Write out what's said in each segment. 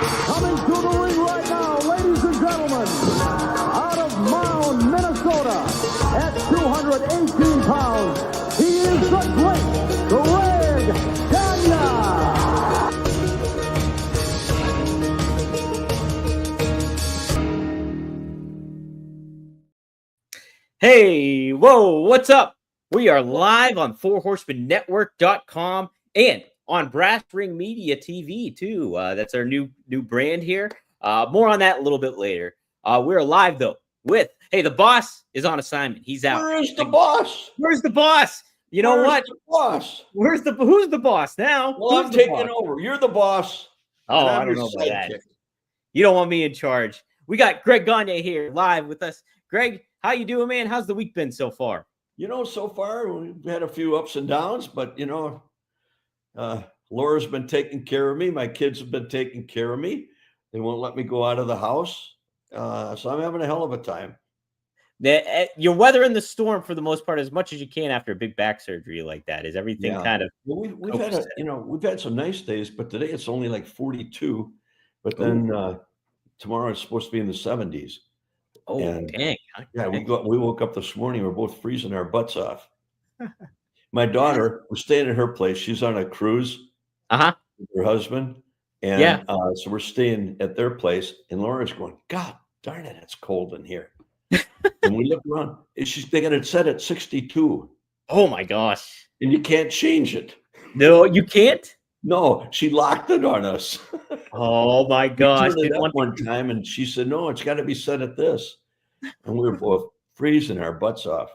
Coming to the ring right now, ladies and gentlemen, out of Mound, Minnesota, at 218 pounds, he is the great Gagne. Hey, whoa, what's up? We are live on fourhorsemannetwork.com and on Brass Ring Media TV too. That's our new brand here. More on that a little bit later. We're live though with, hey, the boss is on assignment. He's out. Where is the boss? Where's the boss? You know what? The boss? Who's the boss now? Well, Who's I'm the taking boss? over. You're the boss. Oh, I don't know about that. You don't want me in charge. We got Greg Gagne here live with us. Greg, how you doing, man? How's the week been so far? You know, so far we've had a few ups and downs, but you know, Laura's been taking care of me. My kids have been taking care of me. They won't let me go out of the house. So I'm having a hell of a time. You're weathering the storm for the most part as much as you can after a big back surgery like that. Is everything kind of? Well, we've had some nice days, but today it's only like 42. But then tomorrow it's supposed to be in the 70s. Oh, and, dang! Yeah, we woke up this morning. We're both freezing our butts off. My daughter was staying at her place. She's on a cruise. With her husband, and so we're staying at their place. And Laura's going, God darn it, it's cold in here. And we look around. They got it set at 62. Oh my gosh! And you can't change it. No, you can't. No, she locked it on us. Oh my gosh! We turned it up one time, and she said, "No, it's got to be set at this." And we were both freezing our butts off.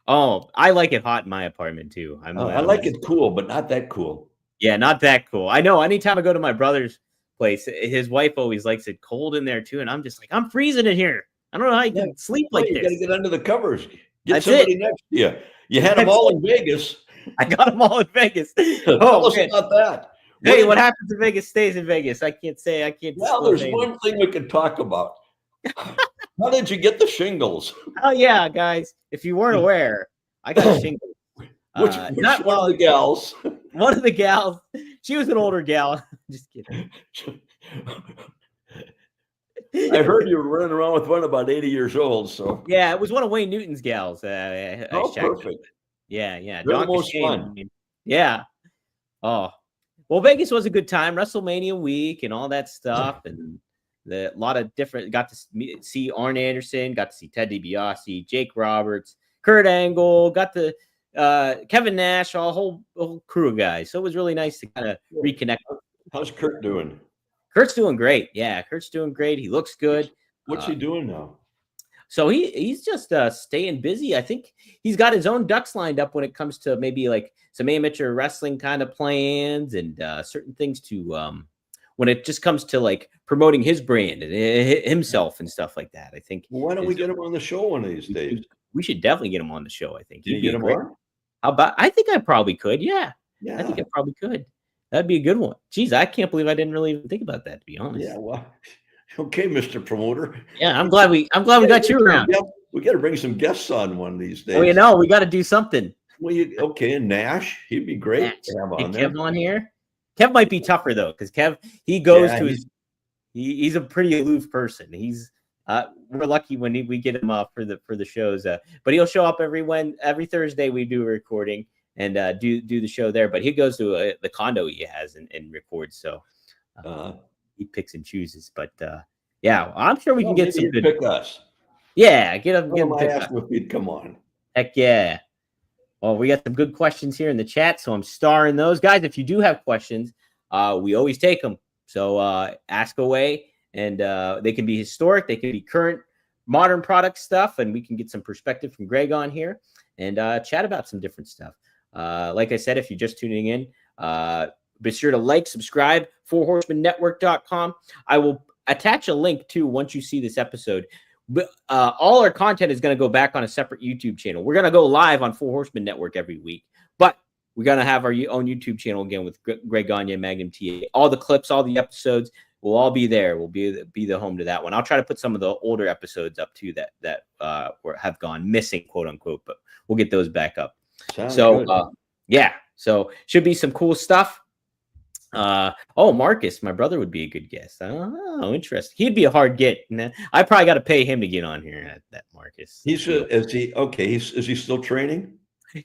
Oh, I like it hot in my apartment too. I like it cool, but not that cool. Yeah, not that cool. I know. Anytime I go to my brother's place, his wife always likes it cold in there too, and I'm just like, I'm freezing in here. I don't know how you can sleep like this. You got to get under the covers. Get somebody next to you. You had them all in Vegas. I got them all in Vegas. Tell us about that. Hey, what happens in Vegas stays in Vegas. I can't say. I can't. Well, there's one thing we can talk about. How did you get the shingles? Oh yeah, guys. If you weren't aware, I got shingles. Which one of the gals? One of the gals. She was an older gal. Just kidding. I heard you were running around with one about 80 years old. So yeah, it was one of Wayne Newton's gals. Perfect. Yeah. They're the most fun. Yeah. Oh, well, Vegas was a good time. WrestleMania week and all that stuff, and a lot of different. Got to see Arn Anderson. Got to see Ted DiBiase, Jake Roberts, Kurt Angle. Got to Kevin Nash, a whole crew of guys. So it was really nice to kind of reconnect. How's Kurt doing? Kurt's doing great. Yeah, Kurt's doing great. He looks good. What's he doing now? So he's just staying busy. I think he's got his own ducks lined up when it comes to maybe like some amateur wrestling kind of plans and certain things to when it just comes to like promoting his brand and himself and stuff like that. I think. Well, why don't we get him on the show one of these days? We should definitely get him on the show. I think. Can you get him on? How about? I think I probably could. Yeah. I think I probably could. That'd be a good one. Jeez, I can't believe I didn't really even think about that, to be honest. Yeah, well, okay, Mr. Promoter. Yeah, I'm glad we got you around. We got to bring some guests on one of these days. Oh, you know, we got to do something. Well, and Nash, he'd be great to have on there. Kev on here. Kev might be tougher though, because Kev he goes to his. He's a pretty aloof person. He's we're lucky when we get him for the shows. But he'll show up every Thursday. We do a recording. And do the show there, but he goes to the condo he has and records. So he picks and chooses. But yeah, I'm sure we can get some good. Pick us. Yeah, get him. I asked if he'd come on. Heck yeah! Well, we got some good questions here in the chat, so I'm starring those guys. If you do have questions, we always take them. So ask away, and they can be historic, they can be current, modern product stuff, and we can get some perspective from Greg on here and chat about some different stuff. Like I said, if you're just tuning in, be sure to like, subscribe, fourhorsemannetwork.com. I will attach a link too once you see this episode. All our content is going to go back on a separate YouTube channel. We're going to go live on Four Horseman Network every week, but we're going to have our own YouTube channel again with Greg Gagne and Magnum TA. All the clips, all the episodes will all be there. We'll be the home to that one. I'll try to put some of the older episodes up too that have gone missing, quote unquote, but we'll get those back up. So should be some cool stuff. Marcus, my brother would be a good guest. Oh, interesting. He'd be a hard get. I probably got to pay him to get on here. That Marcus. Is he okay? Is he still training?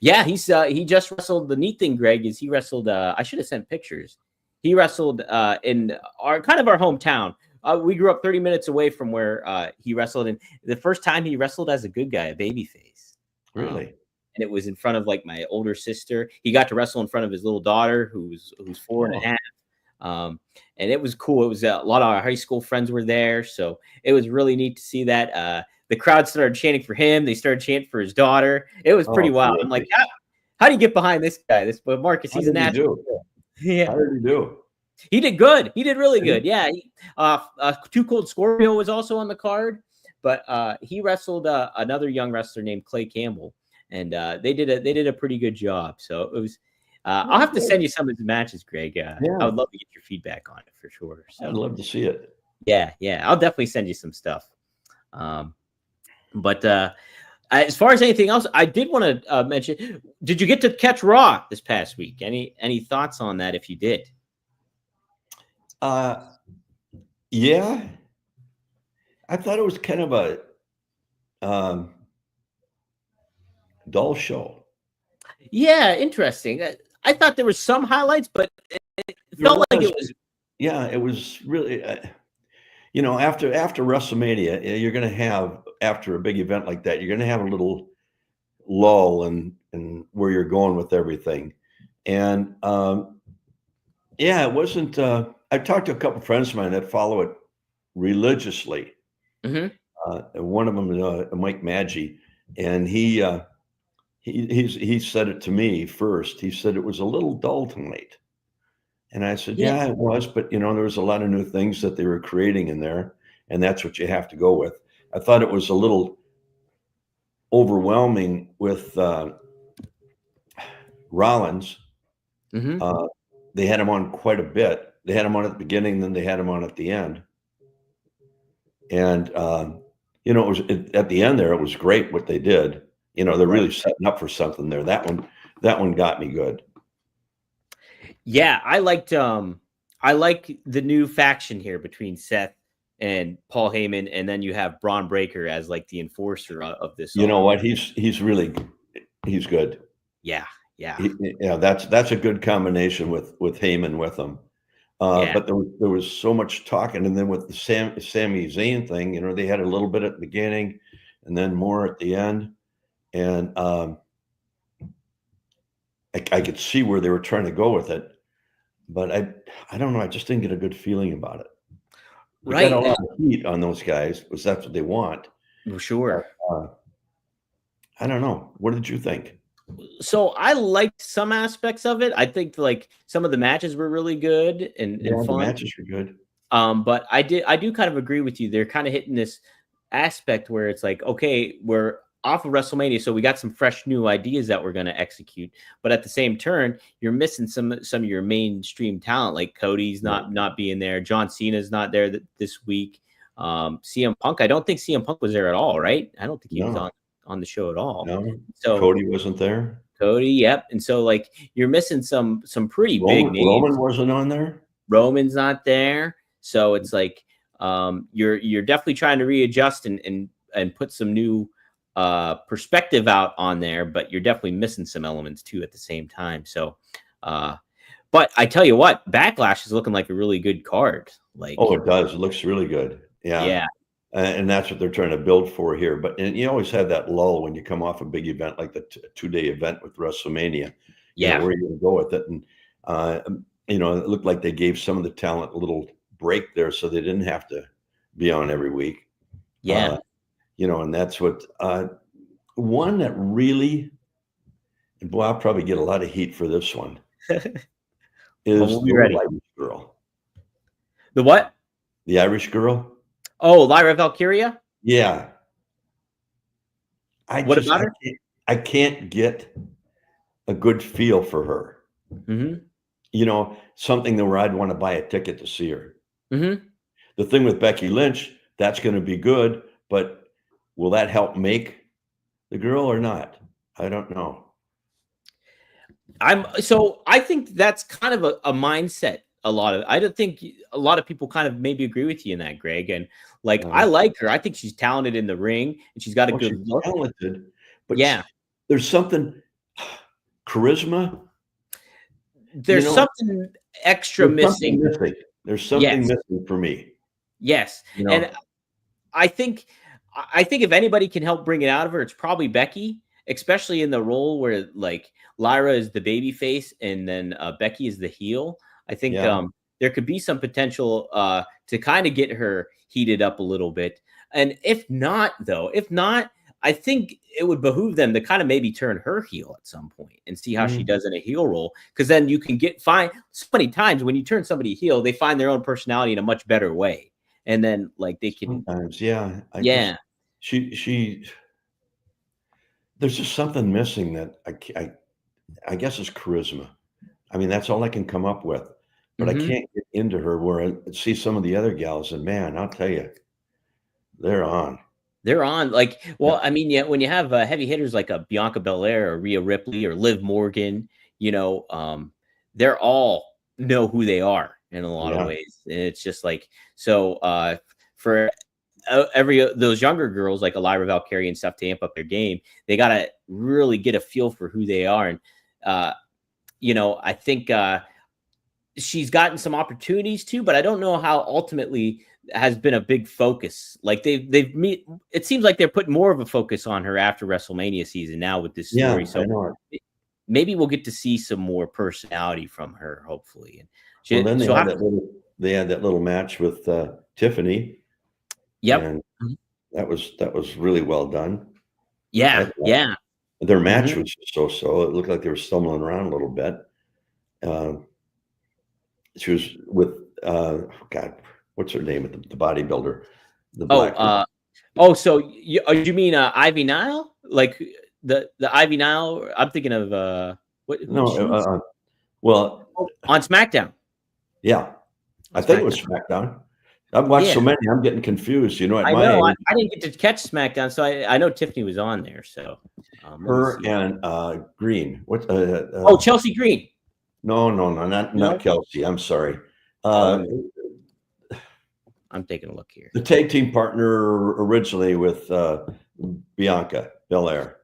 Yeah, he just wrestled. The neat thing, Greg, is he wrestled. I should have sent pictures. He wrestled in our hometown. We grew up 30 minutes away from where he wrestled, and the first time he wrestled as a good guy, a babyface. Really? And it was in front of like my older sister. He got to wrestle in front of his little daughter, who's 4.5. And it was cool. It was a lot of our high school friends were there, so it was really neat to see that. The crowd started chanting for him. They started chanting for his daughter. It was pretty wild. Really? I'm like, how do you get behind this guy? But Marcus, he's a natural. Yeah. How did he do? He did good. He did really good. Yeah. Too Cold Scorpio was also on the card, but he wrestled another young wrestler named Clay Campbell, and they did a pretty good job. So it was. I'll have to send you some of the matches, Greg. I would love to get your feedback on it for sure. So I'd love to see it. Yeah, I'll definitely send you some stuff. But as far as anything else, I did want to mention. Did you get to catch Raw this past week? Any thoughts on that? If you did, yeah, I thought it was kind of a dull show. Yeah, interesting. I thought there was some highlights, but it felt like it was. Yeah, it was really. After WrestleMania, you're going to have, after a big event like that, you're going to have a little lull in where you're going with everything. And it wasn't. I talked to a couple of friends of mine that follow it religiously. Mm-hmm. One of them, Mike Maggi, and he said it to me first. He said it was a little dull tonight. And I said, yeah, it was. But, there was a lot of new things that they were creating in there. And that's what you have to go with. I thought it was a little overwhelming with Rollins. Mm-hmm. They had him on quite a bit. They had him on at the beginning, then they had him on at the end. And, it was at the end there, it was great what they did. They're really setting up for something there. That one got me good. Yeah, I like the new faction here between Seth and Paul Heyman, and then you have Braun Breaker as like the enforcer of this. You know what? He's good. Yeah. That's a good combination with Heyman with him. But there was so much talking, and then with the Sami Zayn thing, they had a little bit at the beginning, and then more at the end, and I could see where they were trying to go with it. But I don't know. I just didn't get a good feeling about it. Got a lot of heat on those guys because that's what they want. For sure. I don't know. What did you think? So I liked some aspects of it. I think like some of the matches were really good and fun. The matches were good. But I do kind of agree with you. They're kind of hitting this aspect where it's like, okay, we're off of WrestleMania, so we got some fresh new ideas that we're going to execute. But at the same turn, you're missing some of your mainstream talent, like Cody's not being there. John Cena's not there this week. CM Punk, I don't think CM Punk was there at all, right? I don't think he was on the show at all. No, so Cody wasn't there. Cody, yep. And so like you're missing some pretty big names. Roman wasn't on there. Roman's not there, so it's like you're definitely trying to readjust and put some new perspective out on there, but you're definitely missing some elements too at the same time. So, but I tell you what, Backlash is looking like a really good card. Like, it does. It looks really good. Yeah. And that's what they're trying to build for here. And you always have that lull when you come off a big event like the 2-day event with WrestleMania. Yeah. Where are you going to go with it? And, it looked like they gave some of the talent a little break there so they didn't have to be on every week. Yeah. And that's what one that really, and boy, I'll probably get a lot of heat for this one, is the Irish girl. The what? The Irish girl. Oh, Lyra Valkyria? Yeah. What about her? I can't get a good feel for her. Mm-hmm. Something that where I'd want to buy a ticket to see her. Mm-hmm. The thing with Becky Lynch, that's going to be good, but will that help make the girl or not? I don't know. I think that's kind of a mindset I don't think a lot of people kind of maybe agree with you in that, Greg. And like, I like her. I think she's talented in the ring and she's got a good look. Talented, but yeah, there's something charisma. there's something extra missing. There's something missing for me. Yes. And I think if anybody can help bring it out of her, it's probably Becky, especially in the role where like Lyra is the baby face and then Becky is the heel. I think there could be some potential to kind of get her heated up a little bit. And if not, I think it would behoove them to kind of maybe turn her heel at some point and see how she does in a heel role. Because then you can find so many times when you turn somebody heel, they find their own personality in a much better way. And then like they can sometimes, she there's just something missing that I guess is charisma. I mean, that's all I can come up with. But I can't get into her where I see some of the other gals, and man, I'll tell you, they're on. They're on. Like, well, I mean, when you have heavy hitters like a Bianca Belair or Rhea Ripley or Liv Morgan, they're all know who they are in a lot of ways. And it's just like, so for those younger girls like Elira Valkyrie and stuff to amp up their game, they got to really get a feel for who they are. And, I think she's gotten some opportunities too, but I don't know how ultimately has been a big focus. Like it seems like they're putting more of a focus on her after WrestleMania season now with this story. So maybe we'll get to see some more personality from her, hopefully. And then they had that little match with Tiffany. Yep. And that was really well done. Yeah. Their match was so. It looked like they were stumbling around a little bit. She was with God, what's her name? The bodybuilder, the black. So you mean Ivy Nile? Like the Ivy Nile? I'm thinking of well, on SmackDown. Yeah, I think it was SmackDown. I've watched so many, I'm getting confused. I didn't get to catch SmackDown, so I know Tiffany was on there. So her and Green. What? Chelsea Green. No, not Kelsey. I'm sorry. I'm taking a look here. The tag team partner originally with Bianca Belair.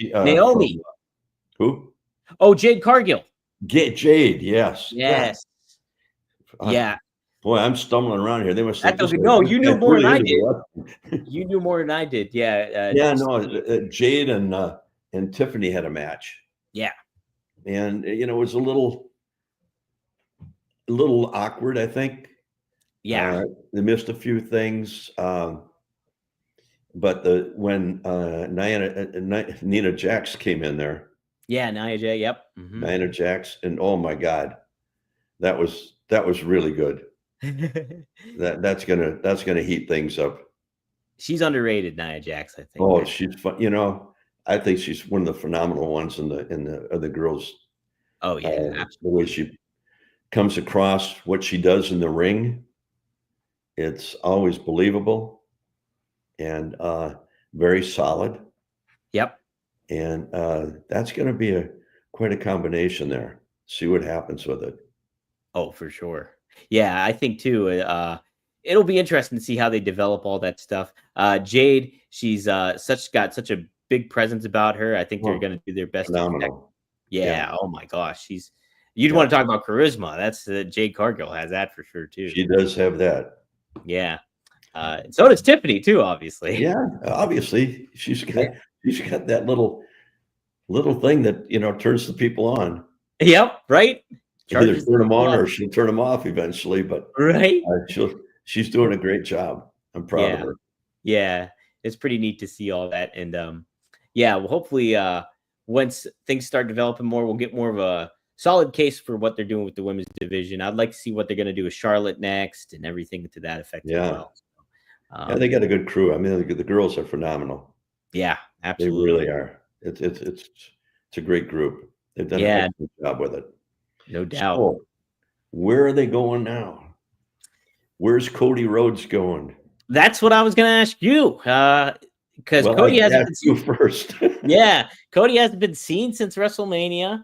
Naomi. Who? Oh, Jade Cargill. Jade, yes. Yes. Yeah. Boy, I'm stumbling around here. They must have you knew more than I did. You knew more than I did. Yeah. Jade and Tiffany had a match. Yeah. And it was a little awkward, I think. Yeah. They missed a few things. But when Nina Jax came in there. Yeah, Nia Jax, yep. Nina Jax, and oh my God, that was really good. that's gonna heat things up. She's underrated, Nia Jax, I think. Oh, she's fun. I think she's one of the phenomenal ones in the girls. Oh yeah, absolutely. The way she comes across, what she does in the ring, it's always believable and very solid. Yep. And that's going to be quite a combination there. See what happens with it. Oh, for sure. Yeah, I think too. It'll be interesting to see how they develop all that stuff. Jade, she's got such a big presence about her. I think they're going to do their best. Phenomenal. Yeah. Oh my gosh, you'd want to talk about charisma. That's Jade Cargill has that for sure too. She does have that. Yeah. So does Tiffany too, obviously. Yeah, obviously she's got that little thing that turns the people on. Yep, right. Either turn them on or she'll turn them off eventually. But right, she's doing a great job. I'm proud of her. Yeah, it's pretty neat to see all that, and well, hopefully, once things start developing more, we'll get more of a solid case for what they're doing with the women's division. I'd like to see what they're going to do with Charlotte next and everything to that effect. Yeah. As well. Yeah, they got a good crew. I mean, the girls are phenomenal. Yeah, absolutely. They really are. It's a great group. They've done a good job with it. No doubt. So, where are they going now? Where's Cody Rhodes going? That's what I was going to ask you. Because Cody hasn't been seen first. Yeah, Cody hasn't been seen since WrestleMania.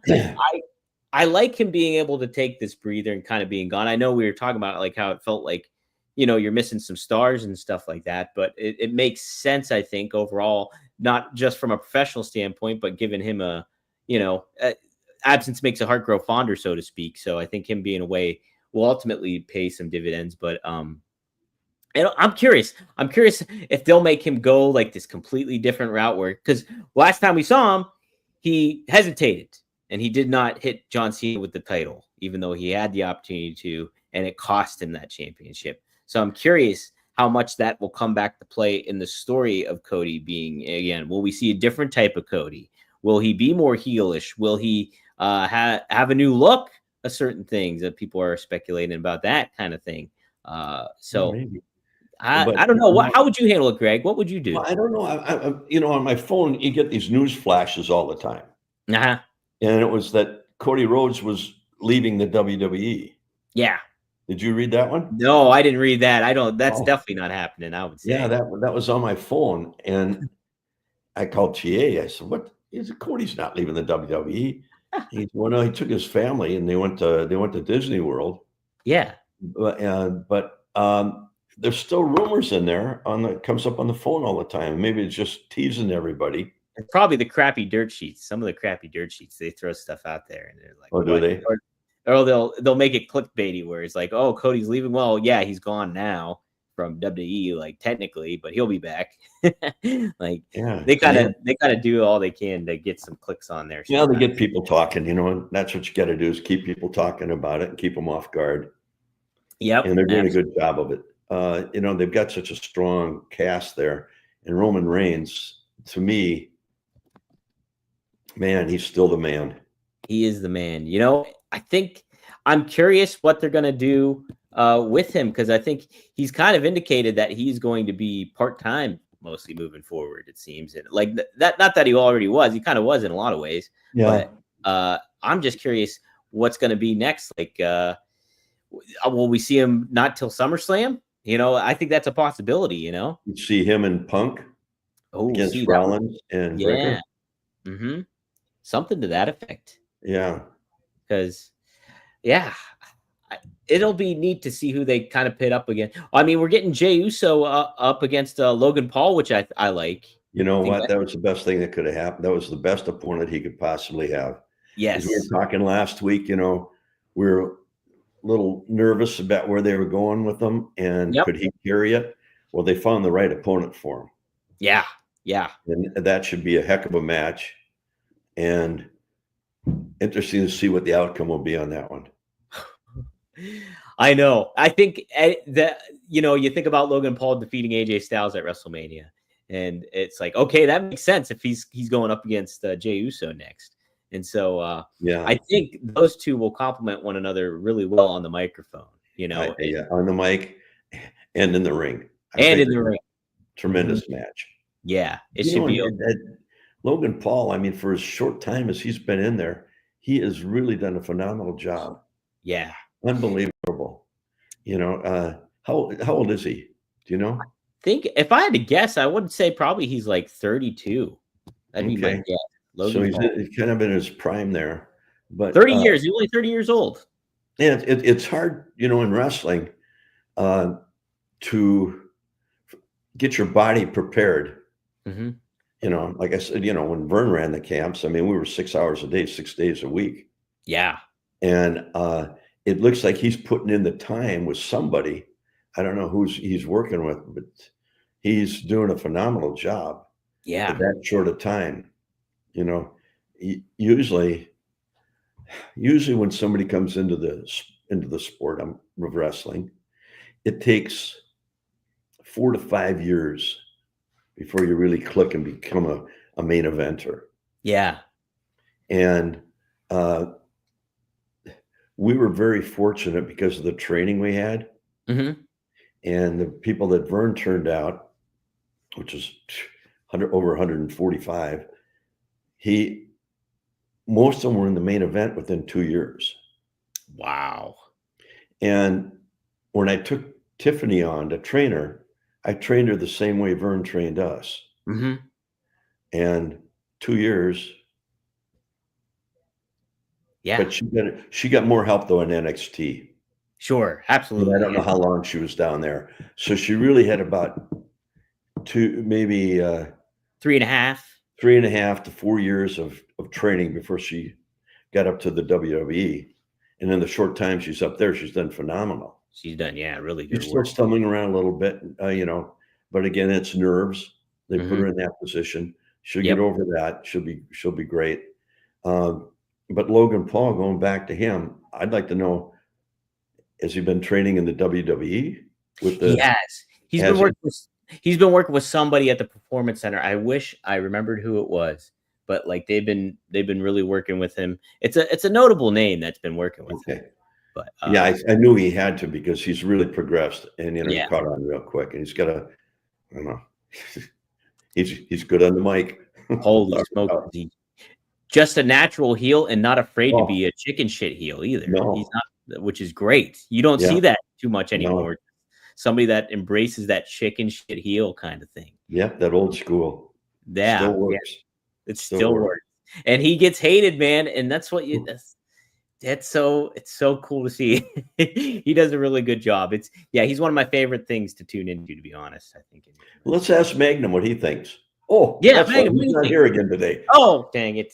I like him being able to take this breather and kind of being gone. I know we were talking about like how it felt like, you're missing some stars and stuff like that, but it makes sense, I think, overall, not just from a professional standpoint, but giving him absence makes a heart grow fonder, so to speak. So I think him being away will ultimately pay some dividends. But and I'm curious. I'm curious if they'll make him go like this completely different route because last time we saw him, he hesitated and he did not hit John Cena with the title, even though he had the opportunity to, and it cost him that championship. So I'm curious how much that will come back to play in the story of Cody being, again, will we see a different type of Cody? Will he be more heelish? Will he have a new look of certain things that people are speculating about, that kind of thing? Maybe. I don't know. How would you handle it, Greg? What would you do? Well, I don't know. On my phone, you get these news flashes all the time. Uh-huh. And it was that Cody Rhodes was leaving the WWE. Yeah. Did you read that one? No, I didn't read that. That's definitely not happening, I would say. Yeah, that was on my phone. And I called TA. I said, "What is it? Cody's not leaving the WWE." He said, "Well, no, he took his family and they went to Disney World." Yeah. But there's still rumors in there comes up on the phone all the time. Maybe it's just teasing everybody. It's probably the crappy dirt sheets. Some of the crappy dirt sheets, they throw stuff out there and they're like, "Oh, do they?" Or they'll make it clickbaity where it's like, "Oh, Cody's leaving." Well, yeah, he's gone now from WWE, like technically, but he'll be back. Like, yeah, they gotta do all they can to get some clicks on there. Yeah, they get people talking, and that's what you got to do, is keep people talking about it and keep them off guard. Yep, and they're doing a good job of it. They've got such a strong cast there, and Roman Reigns, to me, man, he's still the man. He is the man. I think I'm curious what they're going to do with him, because I think he's kind of indicated that he's going to be part-time mostly moving forward, it seems. And like that, not that he already was, he kind of was in a lot of ways. Yeah. But I'm just curious what's going to be next. Like, will we see him not till SummerSlam? I think that's a possibility, You see him and Punk against Rollins and Breakker. Mm-hmm. Something to that effect. Yeah. Because, yeah, it'll be neat to see who they kind of pit up again. I mean, we're getting Jey Uso up against Logan Paul, which I like. You know what? That was the best thing that could have happened. That was the best opponent he could possibly have. Yes. We were talking last week, we were a little nervous about where they were going with them, and could he carry it? Well, they found the right opponent for him. Yeah. Yeah. And that should be a heck of a match. And interesting to see what the outcome will be on that one. I know. I think that, you think about Logan Paul defeating AJ Styles at WrestleMania, and it's like, okay, that makes sense if he's going up against Jey Uso next. And so, I think those two will complement one another really well on the microphone, on the mic and in the ring. Tremendous match. Yeah, it should be. Logan Paul, I mean, for as short time as he's been in there, he has really done a phenomenal job. Yeah. Unbelievable. How old is he? Do you know? I think if I had to guess, I would say probably he's like 32. That'd be my guess. Logan Paul. He's kind of in his prime there. But 30 years. He's only 30 years old. Yeah, it's hard, in wrestling, to get your body prepared. Mm-hmm. Like I said, when Vern ran the camps, I mean, we were 6 hours a day, 6 days a week. Yeah. And it looks like he's putting in the time with somebody. I don't know who he's working with, but he's doing a phenomenal job. Yeah. At that short of time. Usually when somebody comes into the sport of wrestling, it takes 4 to 5 years before you really click and become a main eventer. Yeah. And we were very fortunate because of the training we had. Mm-hmm. And the people that Vern turned out, which is over 145, most of them were in the main event within 2 years. Wow. And when I took Tiffany on to train her, I trained her the same way Vern trained us. Mm-hmm. And 2 years, Yeah. But she got more help though in NXT. Sure. And Absolutely. I don't know how long she was down there. So she really had about maybe 3.5. 3.5 to 4 years of training before she got up to the WWE. And in the short time she's up there, she's done phenomenal. She's done, really good She's still work. stumbling around a little bit, but again, it's nerves. They put her in that position. She'll get over that. She'll be great. But Logan Paul, going back to him, I'd like to know, has he been training in the WWE with the? He has. He's been working with somebody at the Performance Center. I wish I remembered who it was, but like they've been really working with him. It's a notable name that's been working with him. But yeah, I knew he had to, because he's really progressed, and he caught on real quick, and he's got I don't know, he's good on the mic. Holy smoke! Just a natural heel and not afraid to be a chicken shit heel either. No. He's not, which is great. You don't see that too much anymore. No. Somebody that embraces that chicken shit heel kind of thing. Yep, that old school. Yeah, still works. It still works. And he gets hated, man, and that's what you. It's so cool to see. He does a really good job. He's one of my favorite things to tune into, to be honest. I think. Let's ask Magnum what he thinks. Oh, yeah, Magnum, he's not here again today. Oh, dang it!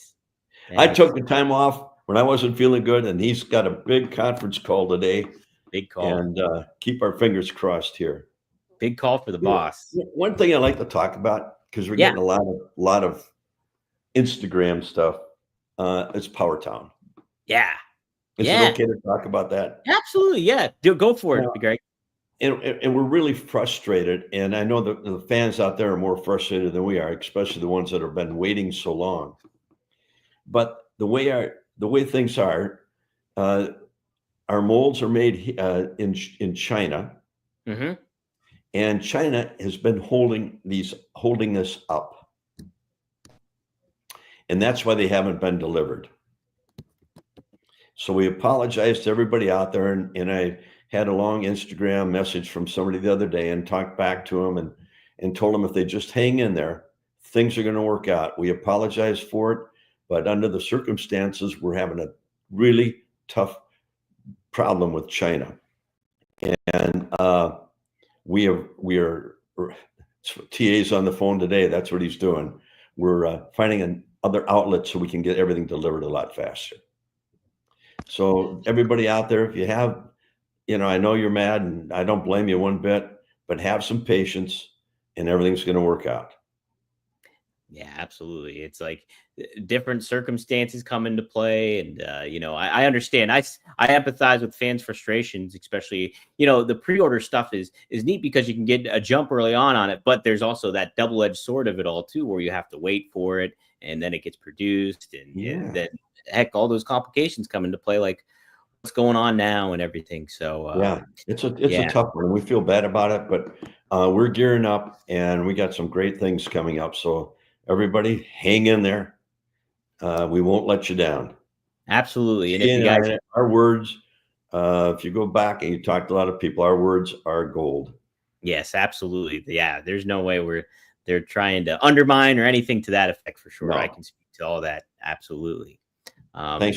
I took the time off when I wasn't feeling good, and he's got a big conference call today. Big call. And keep our fingers crossed here. Big call for the boss. One thing I like to talk about, because we're getting a lot of Instagram stuff, is Power Town. Yeah. Is it okay to talk about that? Absolutely. Yeah. Go for it, Greg. And we're really frustrated. And I know the fans out there are more frustrated than we are, especially the ones that have been waiting so long. But the way things are, our molds are made in China. Mm-hmm. And China has been holding us up. And that's why they haven't been delivered. So we apologize to everybody out there. And I had a long Instagram message from somebody the other day and talked back to them and told them if they just hang in there, things are going to work out. We apologize for it, but under the circumstances, we're having a really tough problem with China. And we are TA's on the phone today. That's what he's doing. We're finding other outlets so we can get everything delivered a lot faster. So everybody out there, if you have, I know you're mad, and I don't blame you one bit, but have some patience and everything's going to work out. Yeah, absolutely. It's like different circumstances come into play. And, I understand. I empathize with fans' frustrations, especially, the pre-order stuff is neat because you can get a jump early on it. But there's also that double-edged sword of it all, too, where you have to wait for it and then it gets produced. And then, heck, all those complications come into play, like what's going on now and everything. So, it's a tough one. We feel bad about it, but we're gearing up and we got some great things coming up. So, everybody, hang in there. We won't let you down. Absolutely. And if you guys, our words, if you go back and you talk to a lot of people, our words are gold. Yes, absolutely. Yeah, there's no way they're trying to undermine or anything to that effect, for sure. No. I can speak to all that. Absolutely. Thanks.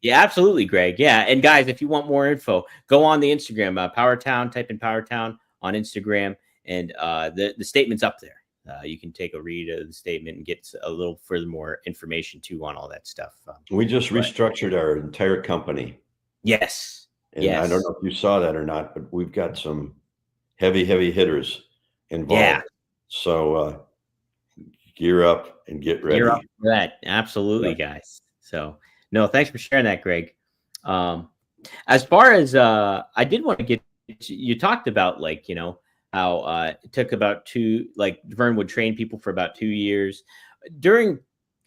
Yeah, absolutely, Greg. Yeah. And guys, if you want more info, go on the Instagram, Powertown, type in Powertown on Instagram, and the statement's up there. You can take a read of the statement and get a little further more information too on all that stuff. We just restructured our entire company. Yes. And I don't know if you saw that or not, but we've got some heavy hitters involved. Yeah. So gear up and get ready. Gear up for that. Absolutely, guys. So no, thanks for sharing that, Greg. As far as I did want to get, you talked about how it took about Vern would train people for about 2 years during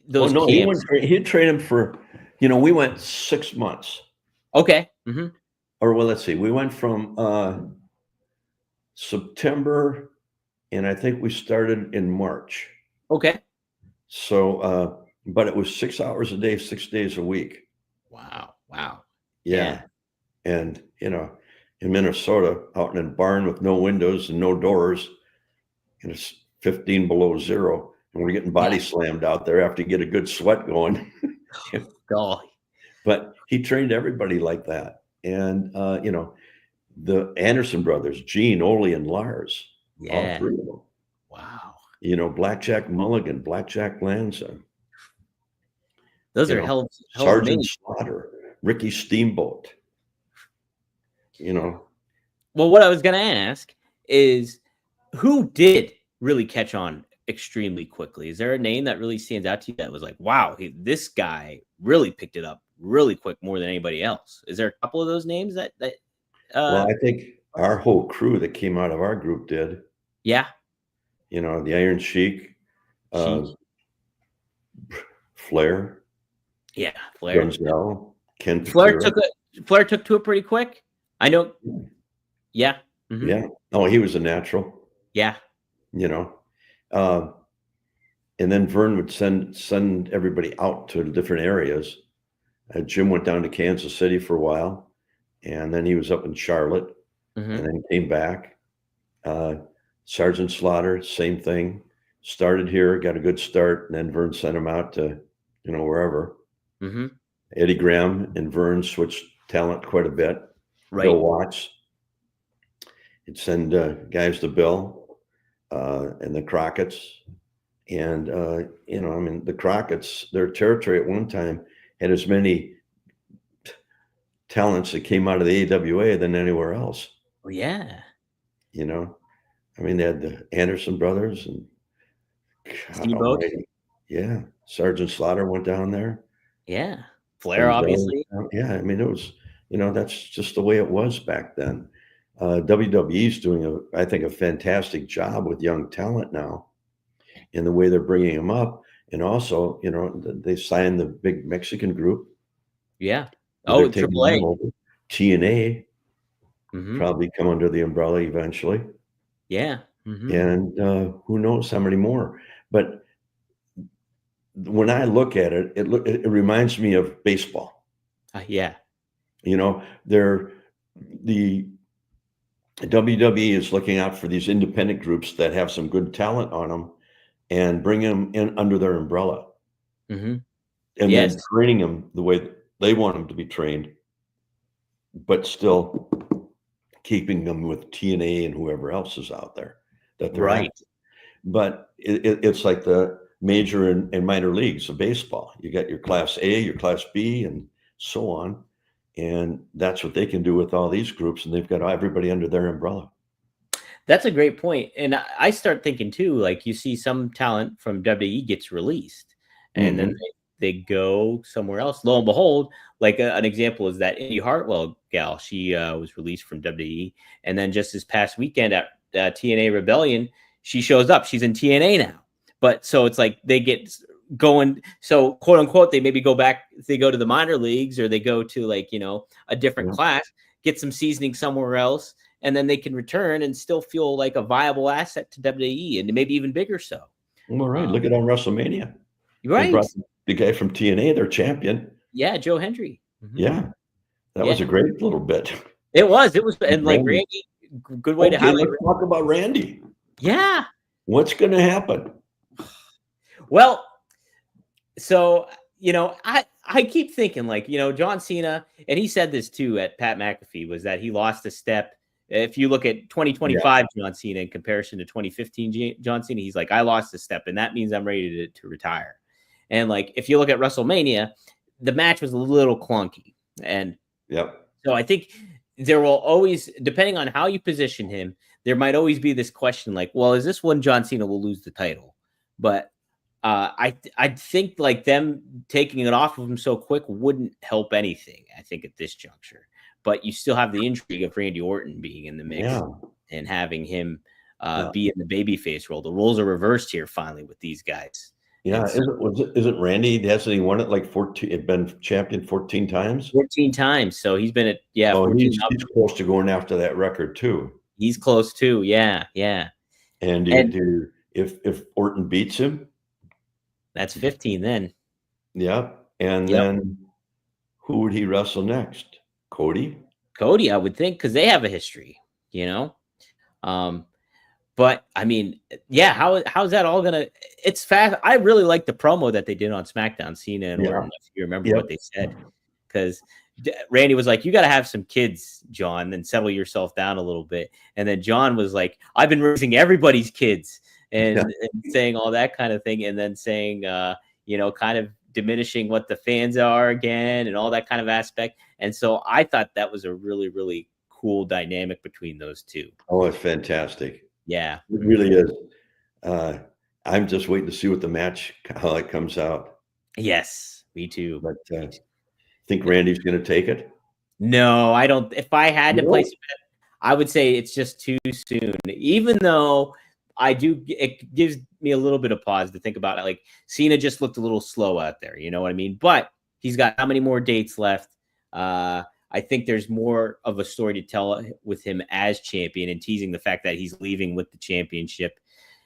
those camps. He'd train them for, we went 6 months. Okay. Mm-hmm. Or let's see, we went from September, and I think we started in March. Okay. So, but it was 6 hours a day, 6 days a week. Wow. Yeah. And, in Minnesota, out in a barn with no windows and no doors, and it's 15 below zero, and we're getting body slammed out there after you get a good sweat going. Golly. But he trained everybody like that. And, you know, the Anderson brothers, Gene, Ole, and Lars, all Yeah. three of them. Wow. You know, Blackjack Mulligan, Blackjack Lanza. Those You are know, hell of Sergeant names. Slaughter, Ricky Steamboat. You know, Well, what I was going to ask is who did really catch on extremely quickly? Is there a name that really stands out to you that was like, wow, this guy really picked it up really quick, more than anybody else? Is there a couple of those names that well, I think our whole crew that came out of our group did. Yeah. You know, the Iron Sheik, Flair. Yeah, Flair. Gunzel, Ken Flair Patera. took to it pretty quick. I know. Yeah. Mm-hmm. Yeah. Oh, he was a natural. Yeah. You know, and then Vern would send everybody out to different areas. Jim went down to Kansas City for a while, and then he was up in Charlotte, and then came back. Sergeant Slaughter, same thing. Started here, got a good start, and then Vern sent him out to, you know, wherever. Eddie Graham and Vern switched talent quite a bit. Right. Bill Watts. He'd send guys to Bill and the Crockett's. And, you know, I mean, the Crockett's, their territory at one time had as many talents that came out of the AWA than anywhere else. Oh, yeah. You know, I mean, they had the Anderson brothers and yeah, Sergeant Slaughter went down there. Yeah. Flair, obviously. Yeah, I mean, it was, you know, that's just the way it was back then. WWE's doing, I think, a fantastic job with young talent now in the way they're bringing them up. And also, you know, they signed the big Mexican group. Yeah. Oh, AAA. TNA probably come under the umbrella eventually. Yeah. And who knows how many more. But when I look at it, it reminds me of baseball. Yeah. You know, the WWE is looking out for these independent groups that have some good talent on them and bring them in under their umbrella. And then training them the way they want them to be trained, but still keeping them with TNA and whoever else is out there that they're right. But it's like the major and minor leagues of baseball. You got your Class A, your Class B, and so on. And that's what they can do with all these groups, and they've got everybody under their umbrella. That's a great point. And I start thinking too, like you see some talent from WWE gets released and then they go somewhere else. Lo and behold, like an example is that Indy Hartwell gal. She was released from WWE. And then just this past weekend at TNA Rebellion, she shows up. She's in TNA now. But so it's like they get going. So quote unquote, they maybe go back. They go to the minor leagues or they go to like, you know, a different class, get some seasoning somewhere else. And then they can return and still feel like a viable asset to WWE and maybe even bigger so. Well, right. Look at on WrestleMania. Right. They brought the guy from TNA, their champion. Yeah, Joe Hendry. Yeah. That was a great little bit. It was. It was. And like Randy, good way to highlight. Let's talk about Randy. Yeah. What's going to happen? Well, so, you know, I keep thinking like, you know, John Cena, and he said this too at Pat McAfee, was that he lost a step. If you look at 2025 John Cena in comparison to 2015 John Cena, he's like, I lost a step, and that means I'm ready to retire. And like, if you look at WrestleMania, the match was a little clunky. And so I think there will always, depending on how you position him, there might always be this question like, well, is this when John Cena will lose the title? But I think like them taking it off of him so quick wouldn't help anything, I think, at this juncture. But you still have the intrigue of Randy Orton being in the mix and having him be in the babyface role. The roles are reversed here finally with these guys. Yeah, isn't Randy? Hasn't he won it like 14? Had been champion 14 times. 14 times. So he's been at 14 he's close to going after that record too. He's close too. Yeah. And if Orton beats him, that's 15 then. Yeah, and then who would he wrestle next? Cody, I would think, because they have a history, you know. But I mean, how's that all gonna? It's fast. I really like the promo that they did on SmackDown, Cena and Orton. If you remember what they said, because Randy was like, you got to have some kids, John, and settle yourself down a little bit. And then John was like, I've been raising everybody's kids and saying all that kind of thing. And then saying, kind of diminishing what the fans are again and all that kind of aspect. And so I thought that was a really, really cool dynamic between those two. Oh, it's fantastic. Yeah. It really is. I'm just waiting to see what the match, how it comes out. Yes, me too. But think Randy's going to take it? No, I don't. If I had to place it, I would say it's just too soon. Even though it gives me a little bit of pause to think about it. Like Cena just looked a little slow out there. You know what I mean? But he's got how many more dates left? I think there's more of a story to tell with him as champion and teasing the fact that he's leaving with the championship.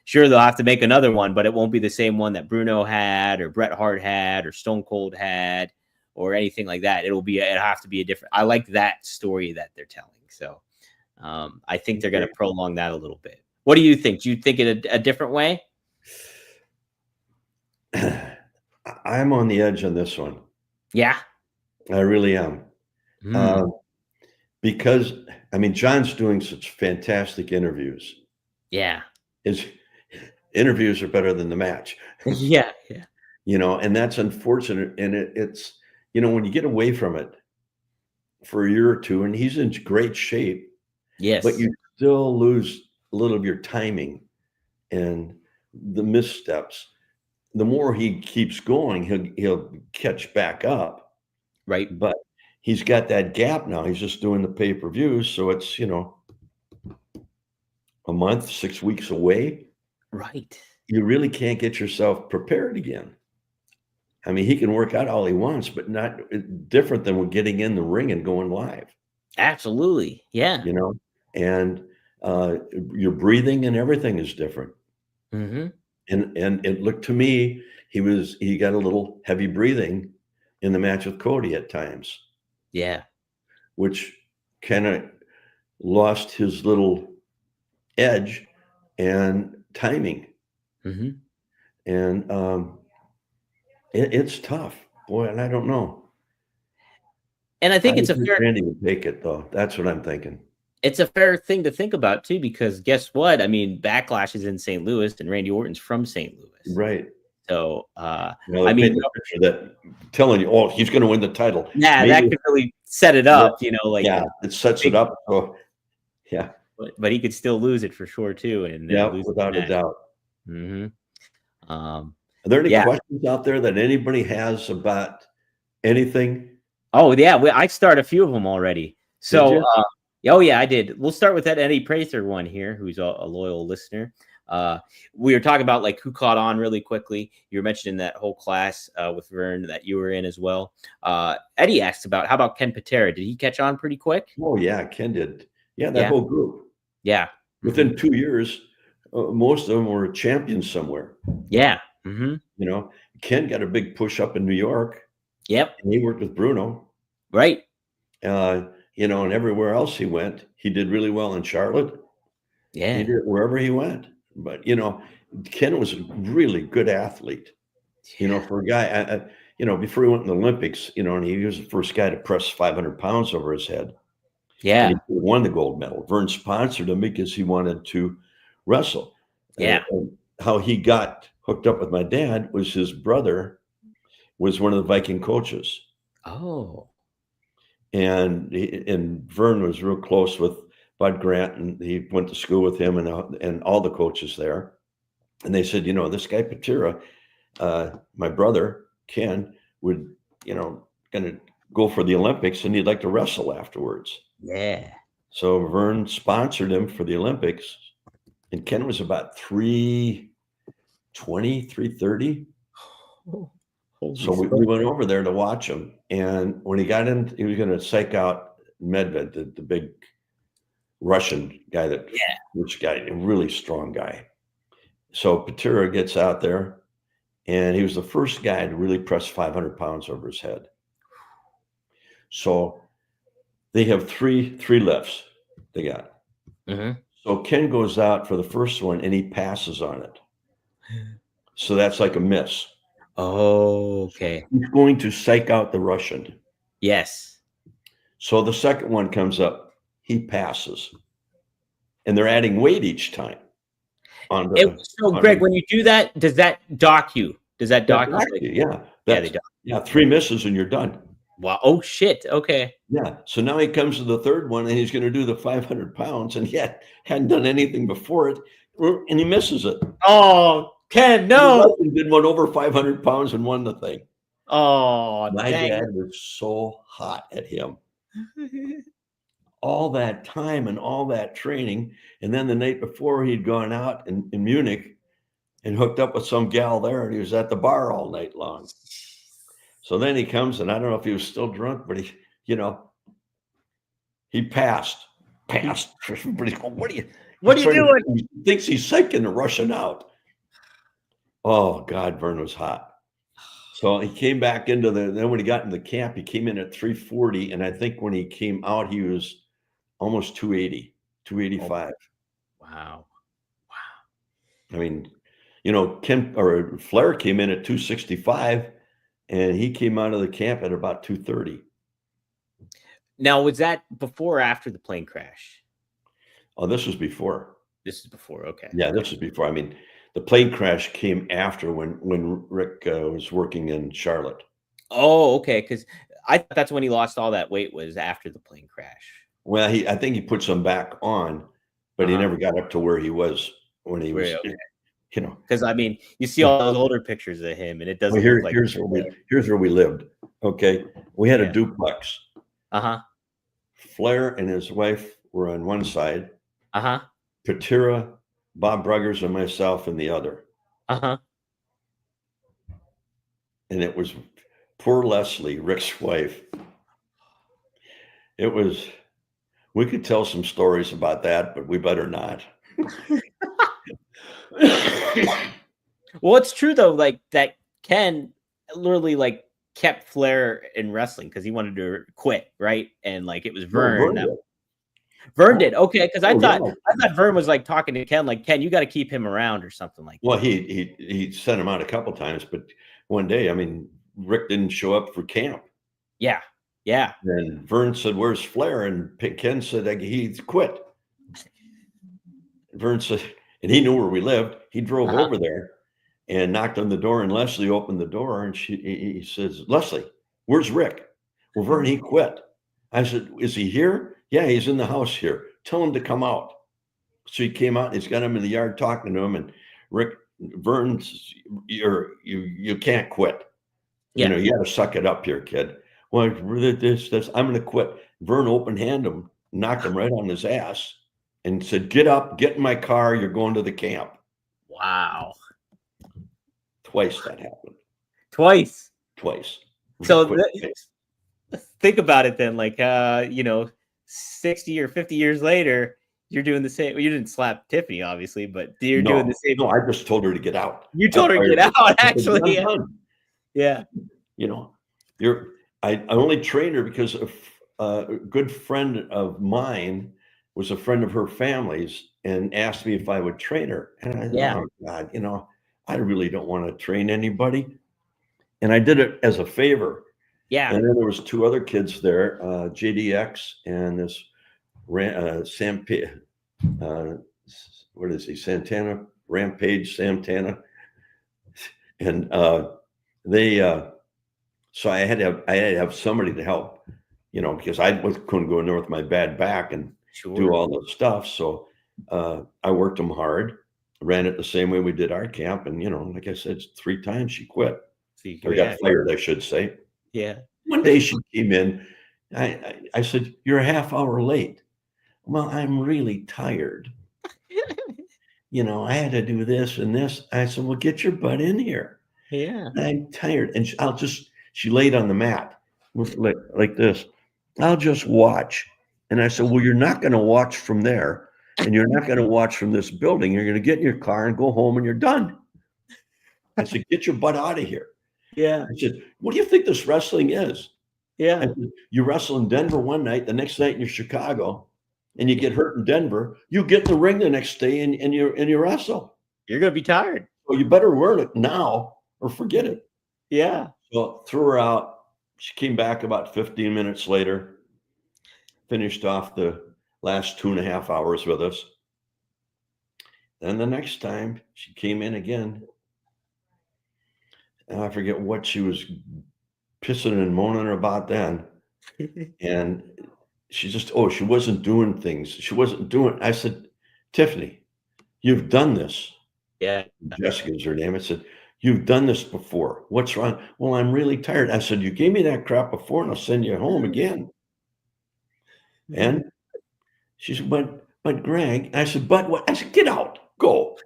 Sure, they'll have to make another one, but it won't be the same one that Bruno had or Bret Hart had or Stone Cold had or anything like that. It'll have to be a different. I like that story that they're telling. So I think they're going to prolong that a little bit. What do you think? Do you think it a different way? I'm on the edge on this one. Yeah. I really am. Because, I mean, John's doing such fantastic interviews. Yeah. His interviews are better than the match. Yeah. And that's unfortunate. And it's, when you get away from it for a year or two, and he's in great shape. Yes. But you still lose a little of your timing and the missteps. The more he keeps going, he'll catch back up. Right. But he's got that gap now. He's just doing the pay-per-views. So it's, a month, 6 weeks away. Right. You really can't get yourself prepared again. I mean, he can work out all he wants, but not different than getting in the ring and going live. Absolutely. Yeah. And your breathing and everything is different. Mm-hmm. And it looked to me, he got a little heavy breathing in the match with Cody at times. Yeah. Which kind of lost his little edge and timing. Mm-hmm. And it's tough, boy. And I don't know. And I think it's a fair. Randy would take it, though. That's what I'm thinking. It's a fair thing to think about too, because guess what? I mean, Backlash is in St. Louis, and Randy Orton's from St. Louis, right? So, I mean, that telling you, oh, he's going to win the title. Yeah, maybe, that could really set it up. It sets it up. So, yeah, but he could still lose it for sure too, and without a doubt. Mm-hmm. Are there any questions out there that anybody has about anything? Oh yeah, I started a few of them already. So, oh yeah, I did. We'll start with that Eddie Prather one here, who's a loyal listener. We were talking about like who caught on really quickly. You were mentioning that whole class with Vern that you were in as well. Eddie asked about how about Ken Patera? Did he catch on pretty quick? Oh yeah, Ken did. Yeah, that whole group. Yeah. Within 2 years, most of them were champions somewhere. Yeah. Mm-hmm. Ken got a big push up in New York. Yep. And he worked with Bruno. Right. And everywhere else he went, he did really well in Charlotte. Yeah. He did wherever he went. But, Ken was a really good athlete, for a guy, before he went in the Olympics, and he was the first guy to press 500 pounds over his head. Yeah. And he won the gold medal. Vern sponsored him because he wanted to wrestle. Yeah. And how he got hooked up with my dad was his brother was one of the Viking coaches. Oh. And Vern was real close with Bud Grant, and he went to school with him and all the coaches there. And they said, this guy Patera, my brother Ken, would, going to go for the Olympics, and he'd like to wrestle afterwards. Yeah. So Vern sponsored him for the Olympics, and Ken was about 320, 330. So we went over there to watch him. And when he got in, he was going to psych out Medved, the big Russian guy, rich guy, a really strong guy. So Patera gets out there, and he was the first guy to really press 500 pounds over his head. So they have three lifts they got. Mm-hmm. So Ken goes out for the first one, and he passes on it. So that's like a miss. Oh, okay. He's going to psych out the Russian. Yes. So the second one comes up, he passes. And they're adding weight each time. So, Greg, when you do that, does that dock you? Does that dock you? Yeah. They dock. Yeah, 3 misses and you're done. Wow. Oh, shit. Okay. Yeah. So now he comes to the third one and he's going to do the 500 pounds and he hadn't done anything before it. And he misses it. Oh, Ken, no. He did one over 500 pounds and won the thing. Oh, my dad was so hot at him. All that time and all that training. And then the night before, he'd gone out in Munich and hooked up with some gal there, and he was at the bar all night long. So then he comes, and I don't know if he was still drunk, but he passed. Everybody's going, what are you doing? He thinks he's sick and rushing out. Oh, God, Vern was hot. So he came back into then when he got in the camp, he came in at 340. And I think when he came out, he was almost 280, 285. Wow. I mean, Flair came in at 265 and he came out of the camp at about 230. Now, was that before or after the plane crash? Oh, this was before. This is before. Okay. Yeah, this was before. I mean, the plane crash came after when Rick was working in Charlotte. Oh, okay. Because I thought that's when he lost all that weight, was after the plane crash. Well, I think he put some back on, but he never got up to where he was when he was, Because I mean, you see all those older pictures of him, and it doesn't look like. Here's where we lived. Okay, we had a duplex. Flair and his wife were on one side. Patira, Bob Bruggers, and myself in the other. And it was poor Leslie, Rick's wife. We could tell some stories about that, but we better not. Well, it's true though, like that Ken literally kept Flair in wrestling because he wanted to quit, right? And it was Vern. Vern did. Okay, because I thought Vern was talking to Ken, Ken, you got to keep him around or something like that. Well, he sent him out a couple times, but one day, I mean, Rick didn't show up for camp. Yeah. And Vern said, "Where's Flair?" And Ken said he quit. Vern said, and he knew where we lived. He drove over there and knocked on the door, and Leslie opened the door, and he says, "Leslie, where's Rick?" "Well, Vern, he quit." I said, "Is he here?" "Yeah, he's in the house here. Tell him to come out." So he came out, and he's got him in the yard talking to him, and Vern, you can't quit. You got to suck it up here, kid. "Well, this, I'm going to quit." Vern open-handed him, knocked him right on his ass, and said, "Get up, get in my car. You're going to the camp." Wow. Twice that happened. Twice. So think about it then, 60 or 50 years later, you're doing the same. Well, you didn't slap Tiffany, obviously, but you're doing the same. No, I just told her to get out. You told her to get out, actually. Yeah. I only trained her because a good friend of mine was a friend of her family's and asked me if I would train her. And I thought, oh God, I really don't want to train anybody. And I did it as a favor. Yeah. And then there was two other kids there, JDX and this what is he? Santana, Rampage Santana. And so I had to have somebody to help, because I couldn't go in there with my bad back and do all the stuff. So I worked them hard, ran it the same way we did our camp. And, like I said, 3 times she quit. Or got fired, I should say. Yeah. One day she came in. I said, "You're a half hour late." "Well, I'm really tired. I had to do this and this." I said, "Well, get your butt in here." Yeah. "I'm tired." And she laid on the mat like this. "I'll just watch." And I said, "Well, you're not going to watch from there. And you're not going to watch from this building. You're going to get in your car and go home and you're done." I said, "Get your butt out of here." Yeah. I said, "What do you think this wrestling is?" Yeah. I said, "You wrestle in Denver one night, the next night you're Chicago, and you get hurt in Denver. You get in the ring the next day and you wrestle. You're going to be tired. So you better learn it now or forget it." Yeah. So threw her out. She came back about 15 minutes later, finished off the last 2.5 hours with us. Then the next time she came in again, and I forget what she was pissing and moaning about then. And she just, she wasn't doing things. She wasn't doing. I said, Tiffany, you've done this. Yeah. Jessica's her name. I said, you've done this before. What's wrong? Well, I'm really tired. I said, you gave me that crap before and I'll send you home again. And she said, but Greg, I said, but what? I said, get out, go.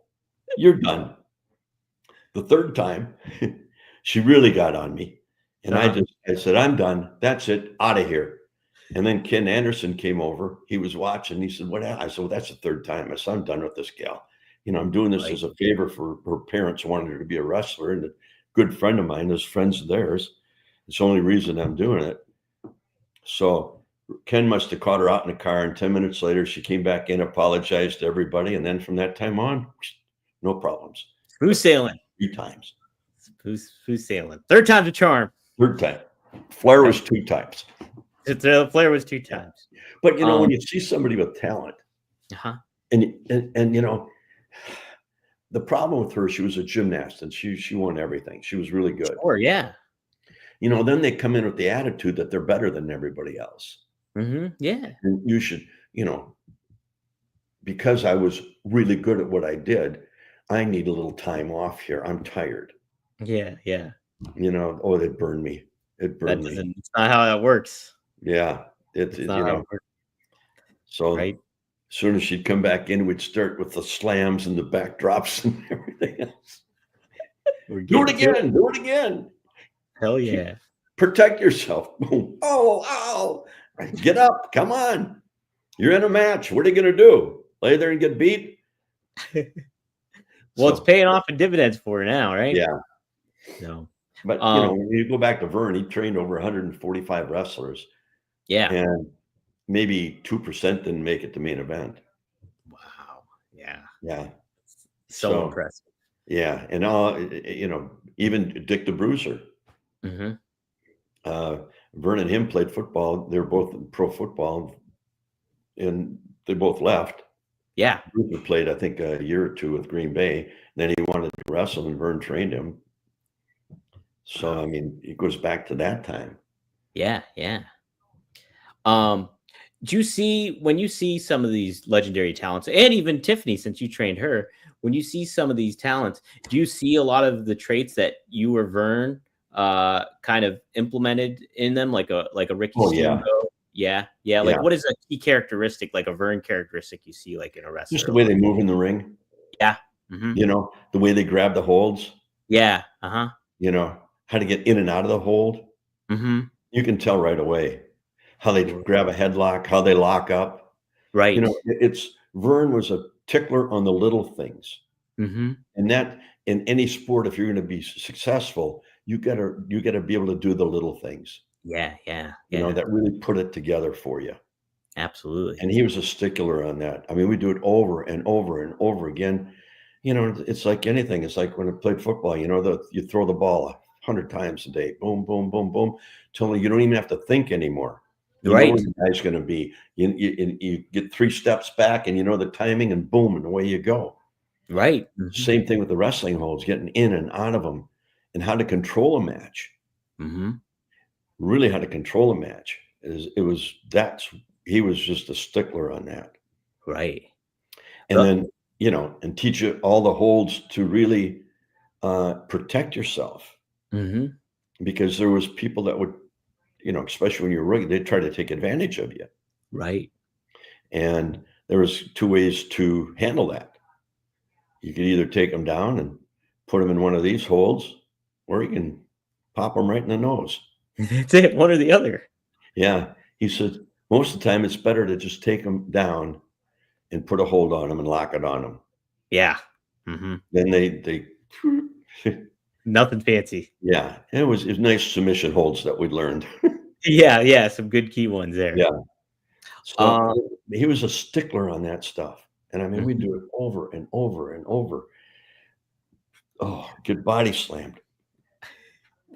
You're done. The third time, she really got on me. And I said, I'm done. That's it. Out of here. And then Ken Anderson came over. He was watching. He said, what? I said, well, that's the third time. I said, I'm done with this gal. I'm doing this as a favor for her parents wanted her to be a wrestler. And a good friend of mine is friends of theirs. It's the only reason I'm doing it. So Ken must have caught her out in the car. And 10 minutes later, she came back in, apologized to everybody. And then from that time on, no problems. Who's sailing? 3 times. Who's sailing? Third time's a charm. Third time. Flair was 2 times. The Flair was 2 times. But when you see somebody with talent, and the problem with her, she was a gymnast and she won everything. She was really good. Sure, yeah. Then they come in with the attitude that they're better than everybody else. Yeah. And you should, because I was really good at what I did, I need a little time off here. I'm tired. Yeah. They burned me. It burned me. It's not how that works. Yeah. So as soon as she'd come back in, we'd start with the slams and the backdrops and everything else. Do it again. Hell yeah. Protect yourself. Boom. Oh, get up. Come on. You're in a match. What are you going to do? Lay there and get beat? Well, it's paying off in dividends for her now, right? Yeah. No. But, when you go back to Vern, he trained over 145 wrestlers. Yeah. And maybe 2% didn't make it to main event. Wow. Yeah. Yeah. So impressive. Yeah. And, even Dick the Bruiser. Vern and him played football. They were both in pro football. And they both left. Yeah. Bruiser played, I think, a year or 2 with Green Bay. Then he wanted to wrestle, and Vern trained him. So, it goes back to that time. Yeah. Do you see, when you see some of these legendary talents, and even Tiffany, since you trained her, when you see some of these talents, do you see a lot of the traits that you or Vern kind of implemented in them, like a Ricky Steamboat? Yeah. Like, what is a key characteristic, like a Vern characteristic, you see, like in a wrestler? Just the way they move in the ring. Yeah. The way they grab the holds. Yeah. How to get in and out of the hold. You can tell right away how they grab a headlock, how they lock up. Right. Vern was a tickler on the little things. And that, in any sport, if you're going to be successful, you gotta be able to do the little things. Yeah. That really put it together for you. Absolutely. And he was a stickler on that. We do it over and over and over again. It's like anything. It's like when I played football, you throw the ball 100 times a day, boom, boom, boom, boom, till you don't even have to think anymore. You know where the guy's going to be. You get 3 steps back, and the timing, and boom, and away you go. Right. Same thing with the wrestling holds, getting in and out of them, and how to control a match. Really, how to control a match. He was just a stickler on that. Right. And then, and teach you all the holds to really protect yourself. Because there was people that would, especially when you're rookie, they'd try to take advantage of you. Right. And there was 2 ways to handle that. You could either take them down and put them in one of these holds, or you can pop them right in the nose. That's it, one or the other. Yeah. He said, most of the time it's better to just take them down and put a hold on them and lock it on them. Yeah. Then they nothing fancy. Yeah. It was nice submission holds that we learned. Yeah. Some good key ones there. Yeah. So he was a stickler on that stuff. And we do it over and over and over. Oh, get body slammed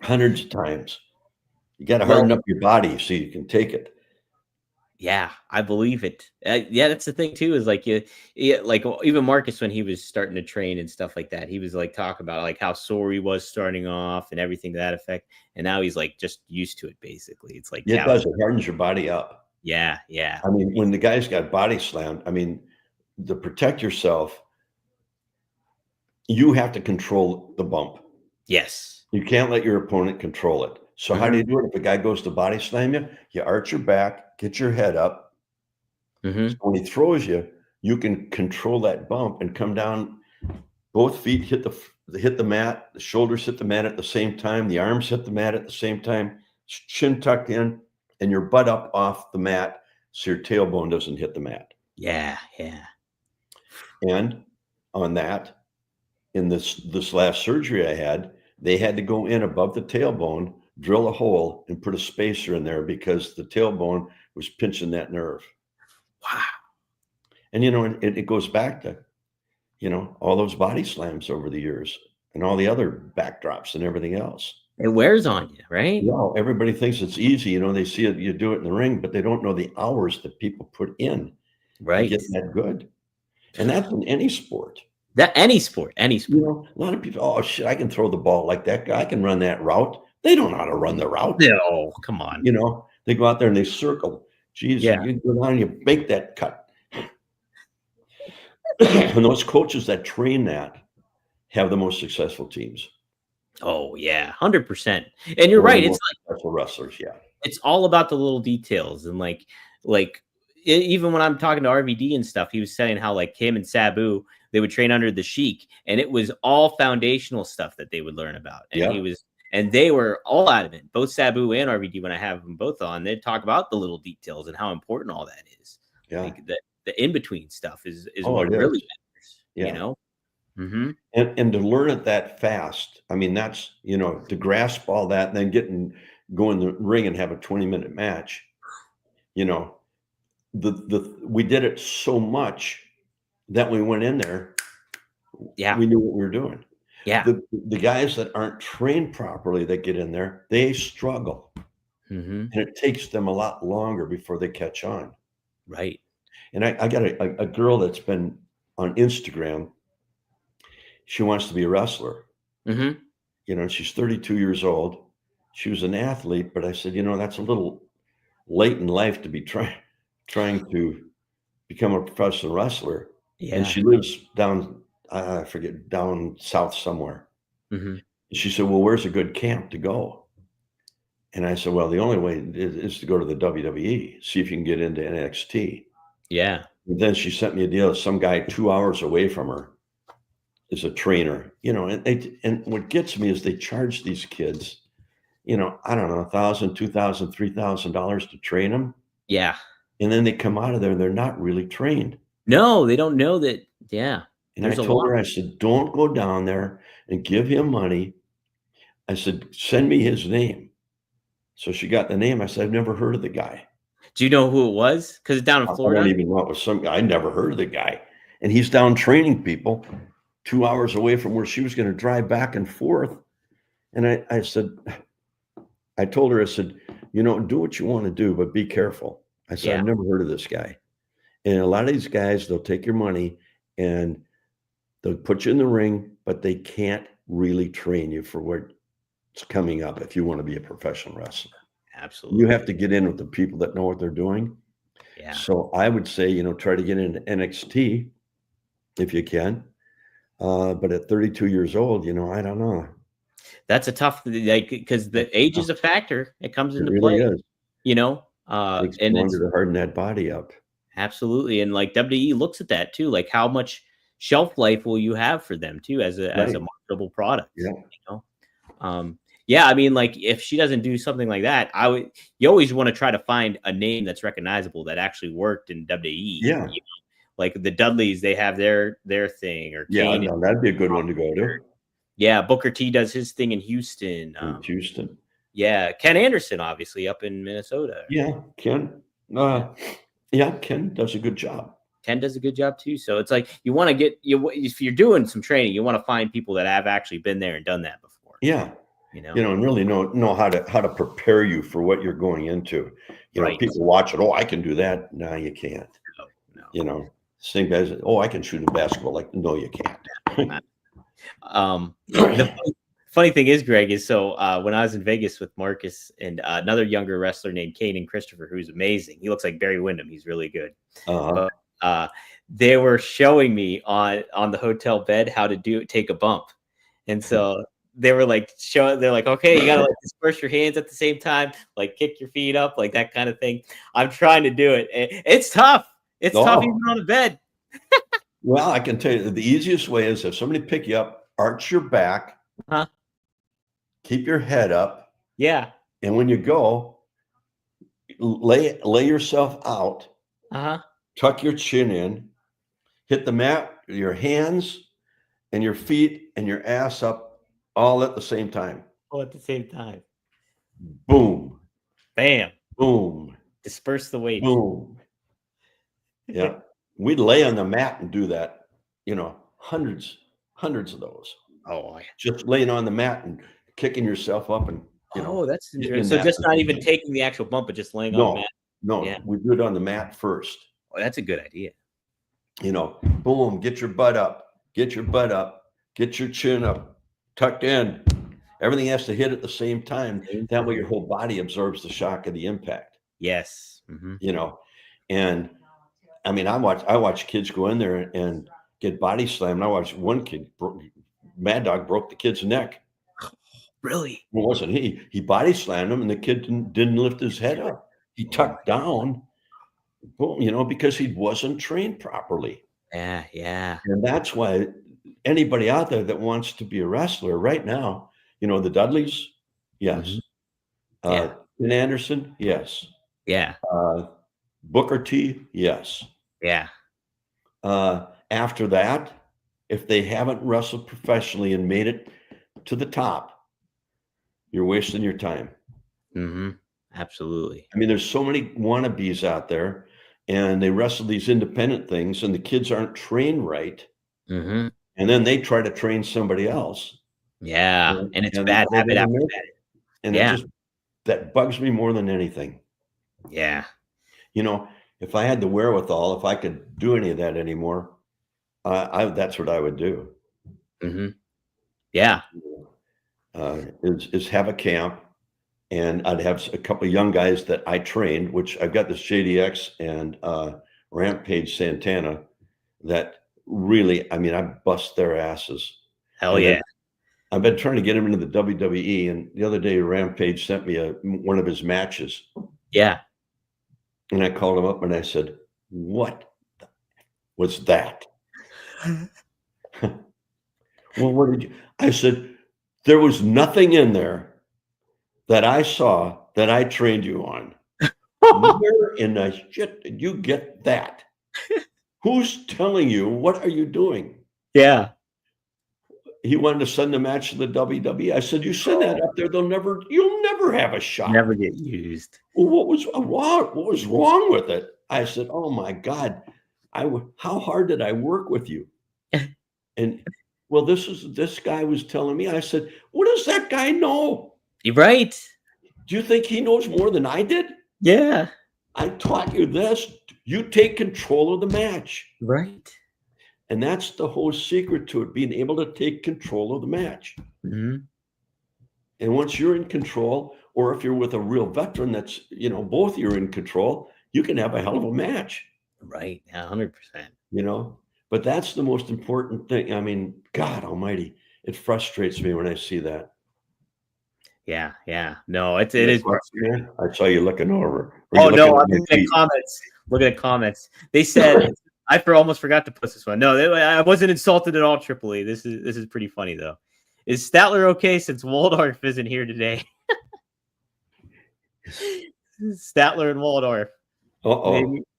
hundreds of times. You got to harden up your body so you can take it. Yeah, I believe it. Yeah, that's the thing too. Is like like even Marcus when he was starting to train and stuff like that, he was like talking about like how sore he was starting off and everything to that effect. And now he's like just used to it. Basically, it's like It does. It hardens your body up. Yeah. I mean, when the guys got body slammed, I mean, to protect yourself, you have to control the bump. Yes. You can't let your opponent control it. So how do you do it? If a guy goes to body slam you, you arch your back, get your head up. So when he throws you, you can control that bump and come down. Both feet hit the mat, the shoulders hit the mat at the same time, the arms hit the mat at the same time, chin tucked in, and your butt up off the mat so your tailbone doesn't hit the mat. Yeah. And on that, in this last surgery I had, they had to go in above the tailbone, drill a hole, and put a spacer in there because the tailbone was pinching that nerve. Wow. And, it goes back to, all those body slams over the years and all the other backdrops and everything else. It wears on you, right? Yeah, everybody thinks it's easy. They see it, you do it in the ring, but they don't know the hours that people put in to get that good. And that's in any sport. Any sport. A lot of people, oh shit, I can throw the ball like that guy. I can run that route. They don't know how to run the route. No, come on. They go out there and they circle. Geez, you go down and you make that cut. And those coaches that train that have the most successful teams. Oh yeah, 100%. And you're right. It's like successful wrestlers. Yeah, it's all about the little details. And like even when I'm talking to RVD and stuff, he was saying how like him and Sabu, they would train under the Sheik, and it was all foundational stuff that they would learn about. And and they were all out of it. Both Sabu and RVD, when I have them both on, they'd talk about the little details and how important all that is. Yeah, like the in between stuff is what really matters. Yeah. And to learn it that fast, I mean, that's to grasp all that and then go in the ring and have a 20-minute match. We did it so much that we went in there. Yeah, we knew what we were doing. Yeah, the guys that aren't trained properly that get in there, they struggle, and it takes them a lot longer before they catch on. Right. And I got a girl that's been on Instagram. She wants to be a wrestler. She's 32 years old. She was an athlete, but I said, that's a little late in life to be trying to become a professional wrestler. Yeah. And she lives down, I forget, down south somewhere. And she said, well, where's a good camp to go? And I said, well, the only way is to go to the WWE, see if you can get into NXT. Yeah. And then she sent me a deal. Some guy 2 hours away from her is a trainer, and what gets me is they charge these kids, I don't know, $1,000, $2,000, $3,000 to train them. Yeah. And then they come out of there and they're not really trained. No, they don't know that. Yeah. And I told her, I said, don't go down there and give him money. I said, send me his name. So she got the name. I said, I've never heard of the guy. Do you know who it was? Because it's down in Florida. I don't even know it was some guy. I never heard of the guy. And he's down training people 2 hours away from where she was going to drive back and forth. And I said, I told her, I said, do what you want to do, but be careful. I said, I've never heard of this guy. And a lot of these guys, they'll take your money and they'll put you in the ring, but they can't really train you for what's coming up if you want to be a professional wrestler. Absolutely. You have to get in with the people that know what they're doing. Yeah. So I would say, try to get into NXT if you can. But at 32 years old, I don't know. That's a tough, because the age is a factor. It comes into really play. Is. And it's longer to harden that body up. Absolutely. And like WWE looks at that too. Like how much shelf life will you have for them too, as a marketable product? Yeah. Yeah. I mean, like if she doesn't do something like that, you always want to try to find a name that's recognizable that actually worked in WWE. Yeah. Like the Dudleys, they have their thing, or Kane, that'd be a good one to go to. Yeah, Booker T does his thing in Houston. Houston. Yeah, Ken Anderson, obviously up in Minnesota. Yeah, Ken. Ken does a good job. Ken does a good job too. So it's like you want to if you're doing some training, you want to find people that have actually been there and done that before. Yeah, and really know how to prepare you for what you're going into. Right. People watch it. Oh, I can do that. No, you can't. No. Same guys. Oh, I can shoot a basketball. Like, no, you can't. The funny thing is, Greg, is so when I was in Vegas with Marcus and another younger wrestler named Caden Christopher, who's amazing. He looks like Barry Windham. He's really good. But they were showing me on the hotel bed how to take a bump, and so they were like they're like, okay, you gotta like disperse your hands at the same time, like kick your feet up, like that kind of thing. I'm trying to do it. It's tough. It's tough even on a bed. Well, I can tell you the easiest way is if somebody pick you up, arch your back, keep your head up. Yeah. And when you go, lay yourself out, tuck your chin in, hit the mat, your hands and your feet and your ass up all at the same time. All at the same time. Boom. Bam. Boom. Disperse the weight. Boom. Yeah. We'd lay on the mat and do that, hundreds of those. Oh, just laying on the mat and kicking yourself up and that's interesting. So just not even taking the actual bump, but just laying on the mat. No, we do it on the mat first. Oh, that's a good idea. Boom, get your butt up, get your chin up, tucked in. Everything has to hit at the same time. That way your whole body absorbs the shock of the impact. Yes. And I mean, I watch kids go in there and get body slammed. I watched one kid, Mad Dog, broke the kid's neck. Really? Well, wasn't he? He body slammed him, and the kid didn't lift his head up. He tucked down, boom, because he wasn't trained properly. Yeah. And that's why anybody out there that wants to be a wrestler right now, the Dudleys, yes. Ken Anderson, yes. Yeah. Booker T, yes. Yeah. After that, if they haven't wrestled professionally and made it to the top, you're wasting your time. Absolutely. I mean, there's so many wannabes out there, and they wrestle these independent things, and the kids aren't trained right. And then they try to train somebody else. Yeah, and it's a bad habit after that. And that bugs me more than anything. Yeah. If I had the wherewithal, if I could do any of that anymore, that's what I would do. Yeah. Is have a camp, and I'd have a couple of young guys that I trained, which I've got this JDX and Rampage Santana that really, I mean, I bust their asses. Hell yeah. I've been trying to get him into the WWE, and the other day Rampage sent me one of his matches. Yeah. And I called him up and I said, "What was that?" Well, what did you? I said, "There was nothing in there that I saw that I trained you on." Where in the shit did you get that? Who's telling you? What are you doing? Yeah. He wanted to send the match to the WWE. I said, "You send that up there, you'll never have a shot. Never get used." Well, what was wrong with it? I said, "Oh my God, how hard did I work with you?" And well, this guy was telling me. I said, "What does that guy know?" You're right. Do you think he knows more than I did? Yeah. I taught you this. You take control of the match. Right. And that's the whole secret to it, being able to take control of the match. And once you're in control, or if you're with a real veteran that's, both you're in control, you can have a hell of a match. Right. 100%. But that's the most important thing. I mean, God almighty, it frustrates me when I see that. Yeah. No, it is. I saw you looking over. Oh, no, I'm looking at comments. Look at the comments. They said, I almost forgot to post this one. No, I wasn't insulted at all, Triple E. This is pretty funny, though. Is Statler okay since Waldorf isn't here today? Statler and Waldorf.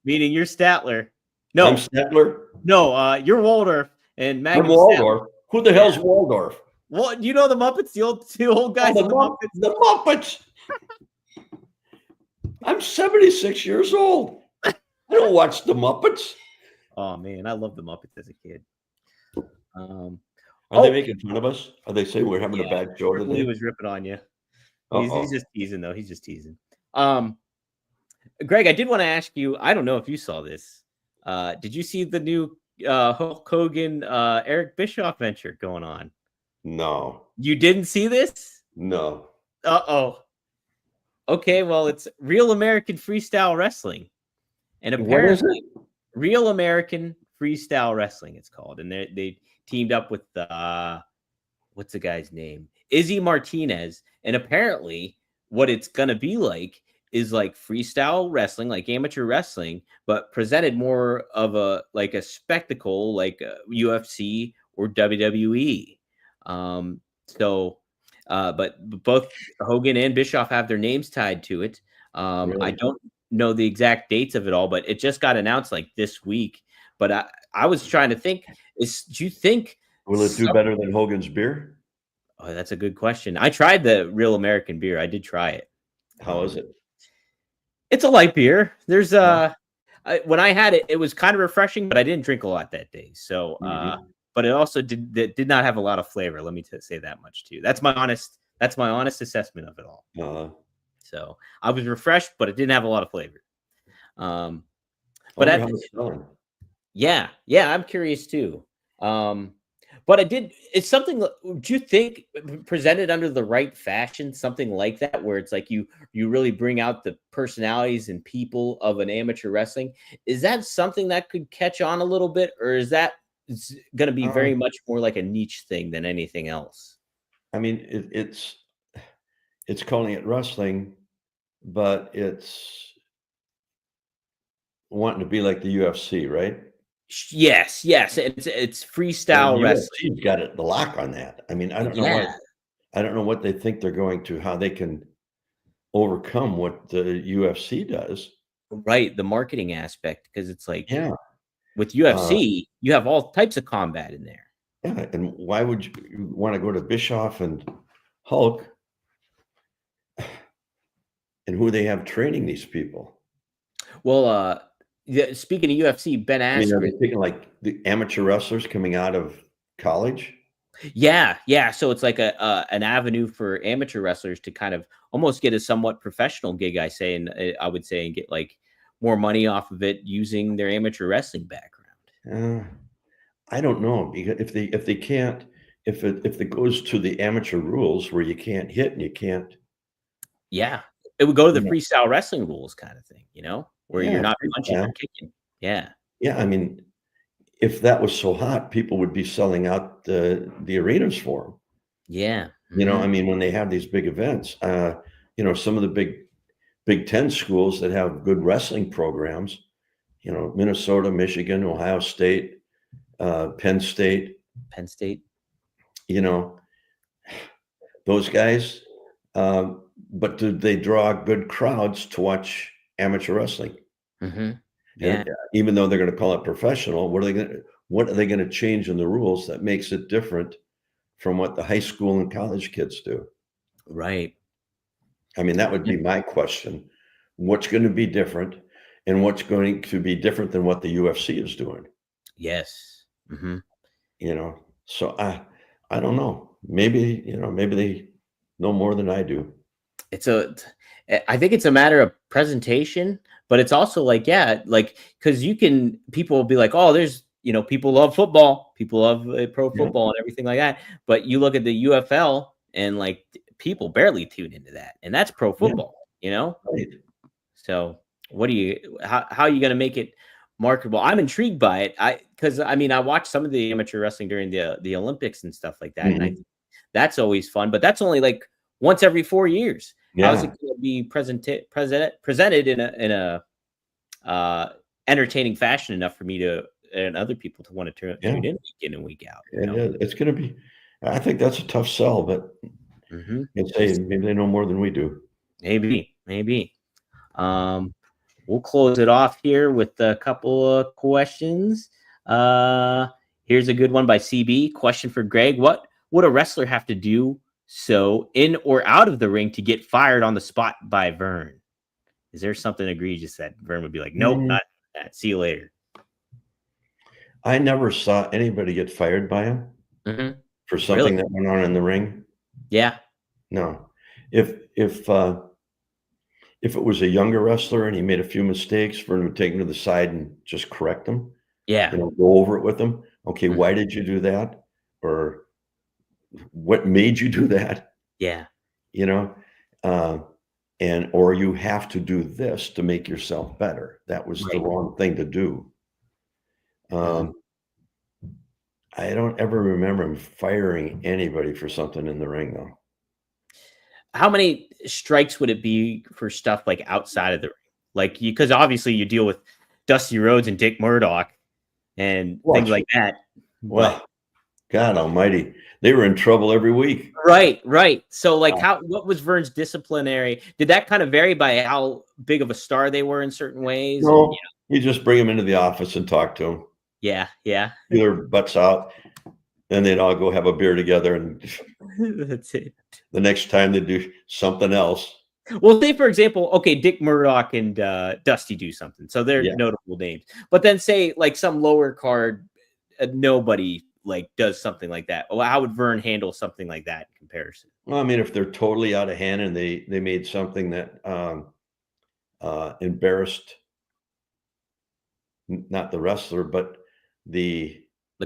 Meaning you're Statler. No. I'm Statler? No, you're Waldorf and Maggie. I'm Waldorf. Statler. Who the hell's Waldorf? Well, you know the Muppets, the old guys. The Muppets. The Muppets. I'm 76 years old. I don't watch the Muppets. Oh man, I loved the Muppets as a kid. Are they making fun of us? Are they saying we're having a bad show today? He was ripping on you. He's just teasing, though. He's just teasing. Greg, I did want to ask you, I don't know if you saw this. Did you see the new Hulk Hogan, Eric Bischoff venture going on? No. You didn't see this? No. Uh-oh. Okay, well, it's Real American Freestyle Wrestling. And apparently, Real American Freestyle Wrestling, it's called. And they teamed up with, what's the guy's name? Izzy Martinez. And apparently, what it's going to be like is like freestyle wrestling, like amateur wrestling, but presented more of a spectacle, like UFC or WWE. But both Hogan and Bischoff have their names tied to it. Really? I don't know the exact dates of it all, but it just got announced like this week. But I was trying to think, do you think will it do better than Hogan's beer? Oh, that's a good question. I tried the Real American beer. I did try it. How is it? It's a light beer. There's when I had it, it was kind of refreshing, but I didn't drink a lot that day. So, but it also did not have a lot of flavor. Let me say that much too. That's my honest assessment of it all. So I was refreshed, but it didn't have a lot of flavor. But yeah, I'm curious too. But it's something, do you think presented under the right fashion, something like that, where it's like you really bring out the personalities and people of an amateur wrestling? Is that something that could catch on a little bit, or is that going to be very much more like a niche thing than anything else? I mean, it's calling it wrestling, but it's wanting to be like the UFC, right? Yes. It's freestyle wrestling. You've got the lock on that. I mean, I don't know what they think they're going to, how they can overcome what the UFC does. Right, the marketing aspect, because it's like, with UFC, you have all types of combat in there. Yeah, and why would you want to go to Bischoff and Hulk, and who they have training these people? Well, speaking of UFC, Ben Askren. I mean, are they thinking like the amateur wrestlers coming out of college? Yeah. So it's like an avenue for amateur wrestlers to kind of almost get a somewhat professional gig, I would say, and get like more money off of it using their amateur wrestling background. I don't know, because if it goes to the amateur rules where you can't hit and you can't. Yeah, it would go to the freestyle wrestling rules kind of thing, where you're not punching or kicking. Yeah. Yeah, I mean, if that was so hot, people would be selling out the arenas for them. Yeah. I mean, when they have these big events, some of the Big Ten schools that have good wrestling programs, Minnesota, Michigan, Ohio State, Penn State, those guys, but do they draw good crowds to watch amateur wrestling? Yeah. Even though they're going to call it professional, what are they going to change in the rules that makes it different from what the high school and college kids do? Right. I mean, that would be my question. What's going to be different, and what's going to be different than what the UFC is doing? Yes. So I don't know. Maybe they know more than I do. I think it's a matter of presentation, but it's also like, because people will be like, oh, there's, people love football, people love pro football and everything like that. But you look at the UFL and like people barely tune into that, and that's pro football, Right. So how are you going to make it marketable? I'm intrigued by it. Because I watched some of the amateur wrestling during the Olympics and stuff like that. And I think that's always fun, but that's only like once every 4 years. How is it going to be presented in a entertaining fashion enough for me and other people to want to tune in week in and week out? It's going to be. I think that's a tough sell, but maybe they know more than we do. Maybe. We'll close it off here with a couple of questions. Here's a good one by CB. Question for Greg: what would a wrestler have to do so in or out of the ring to get fired on the spot by Vern? Is there something egregious that Vern would be like, nope, not that. See you later. I never saw anybody get fired by him. for something that went on in the ring? Yeah. No. If it was a younger wrestler and he made a few mistakes, for him to take him to the side and just correct them, Yeah. go over it with them. Okay, why did you do that? Or what made you do that? Yeah. Or you have to do this to make yourself better. That was the wrong thing to do. I don't ever remember him firing anybody for something in the ring, though. How many strikes would it be for stuff like outside of the ring? Like, because obviously you deal with Dusty Rhodes and Dick Murdoch and things like that. Well, God almighty, they were in trouble every week. Right. So, like, what was Vern's disciplinary? Did that kind of vary by how big of a star they were in certain ways? No, you just bring them into the office and talk to them. Yeah. Get their butts out, and they'd all go have a beer together, and that's it. The next time they do something else. Well, say, for example, okay, Dick Murdoch and Dusty do something. So they're notable names. But then say, like, some lower card, nobody, like, does something like that. Well, how would Vern handle something like that in comparison? Well, I mean, if they're totally out of hand and they made something that embarrassed not the wrestler, but the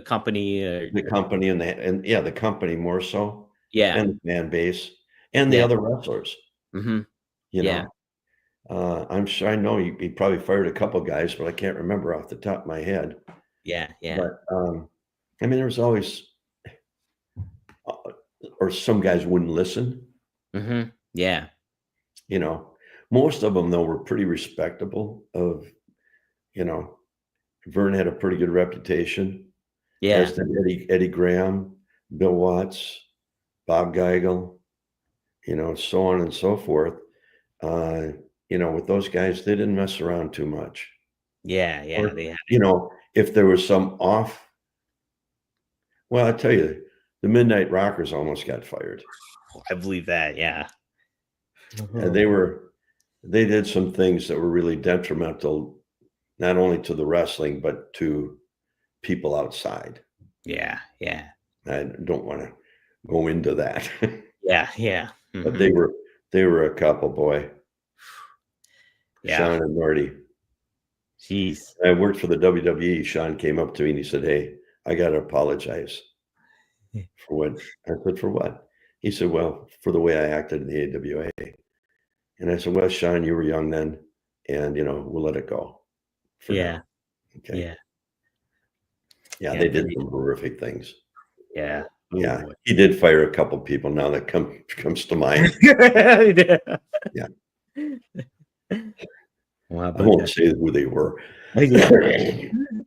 company, the company and the company more so, and the fan base and the other wrestlers. You know, I'm sure I know he probably fired a couple guys, but I can't remember off the top of my head. But I mean, there was always, or some guys wouldn't listen. You know, most of them though were pretty respectable. Vern had a pretty good reputation. As did Eddie Graham, Bill Watts, Bob Geigel, so on and so forth. With those guys, they didn't mess around too much. If there was some off, well, I tell you, the Midnight Rockers almost got fired. I believe that. And they did some things that were really detrimental, not only to the wrestling, but to people outside. I don't want to go into that. But they were a couple, boy. Sean and Marty. Jeez. I worked for the WWE. Sean came up to me and he said, "Hey, I got to apologize." For what? I said, "For what?" He said, "Well, for the way I acted in the AWA." And I said, "Well, Sean, you were young then, and we'll let it go." Now. Okay. They did some horrific things. He did fire a couple people now that comes to mind. Well, I won't say who they were. They didn't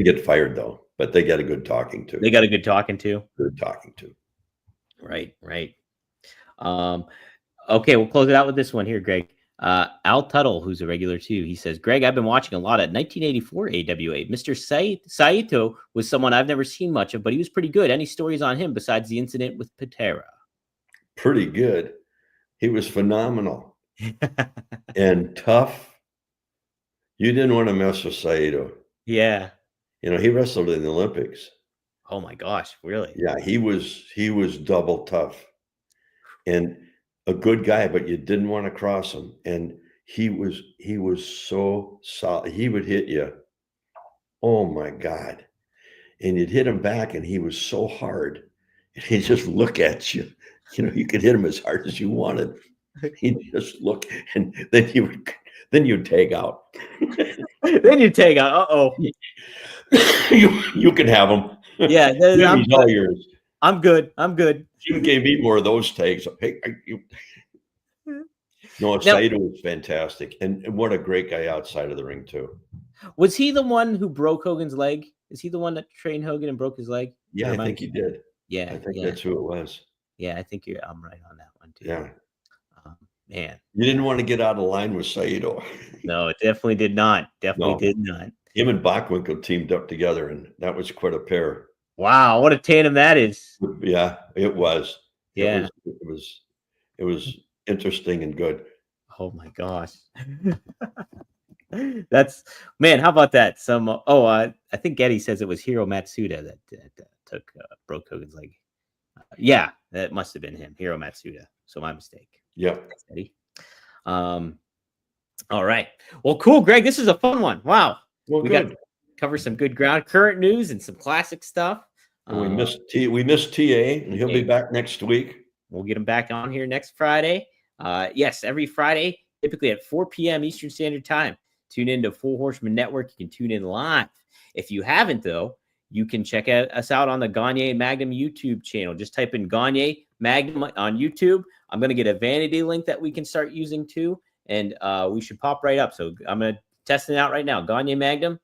get fired though, but they got a good talking to. Good talking to. Right. Okay, we'll close it out with this one here, Greg. Al Tuttle, who's a regular too, he says, "Greg, I've been watching a lot of 1984 AWA. Mr. Saito was someone I've never seen much of, but he was pretty good. Any stories on him besides the incident with Patera?" Pretty good. He was phenomenal and tough. You didn't want to mess with Saito. He wrestled in the Olympics. Oh my gosh, really? Yeah, he was double tough and a good guy, but you didn't want to cross him. And he was so solid. He would hit you. Oh my God. And you'd hit him back and he was so hard. And he'd just look at you. You could hit him as hard as you wanted. He'd just look, and then you'd tag out. Then you tag out. Uh-oh. You can have him. Yeah, he's all yours. I'm good. You gave me more of those tags. Hey, Saito was fantastic, and what a great guy outside of the ring too. Was he the one who broke Hogan's leg? Is he the one that trained Hogan and broke his leg? Yeah, I think he did. Yeah, I think that's who it was. Yeah, I think I'm right on that one too. Yeah. Man, you didn't want to get out of line with Saito. No, it definitely did not. Did not. Him and Bockwinkel teamed up together, and that was quite a pair. Wow, what a tandem that is. Yeah, it was. Yeah. It was interesting and good. Oh my gosh. That's man. How about that? I think Getty says it was Hiro Matsuda that took broke Hogan's leg. Yeah, that must have been him, Hiro Matsuda. So my mistake. Yeah. Thanks, Eddie. All right. Well, cool, Greg. This is a fun one. Wow. Well, we good. got to cover some good ground, current news, and some classic stuff. And we missed TA, and he'll be back next week. We'll get him back on here next Friday. Yes, every Friday, typically at 4 p.m. Eastern Standard Time. Tune in to Four Horsemen Network. You can tune in live. If you haven't, though, you can check us out on the Gagne Magnum YouTube channel. Just type in Gagne Magnum on YouTube. I'm going to get a vanity link that we can start using too, and we should pop right up. So I'm going to test it out right now. Gagne Magnum.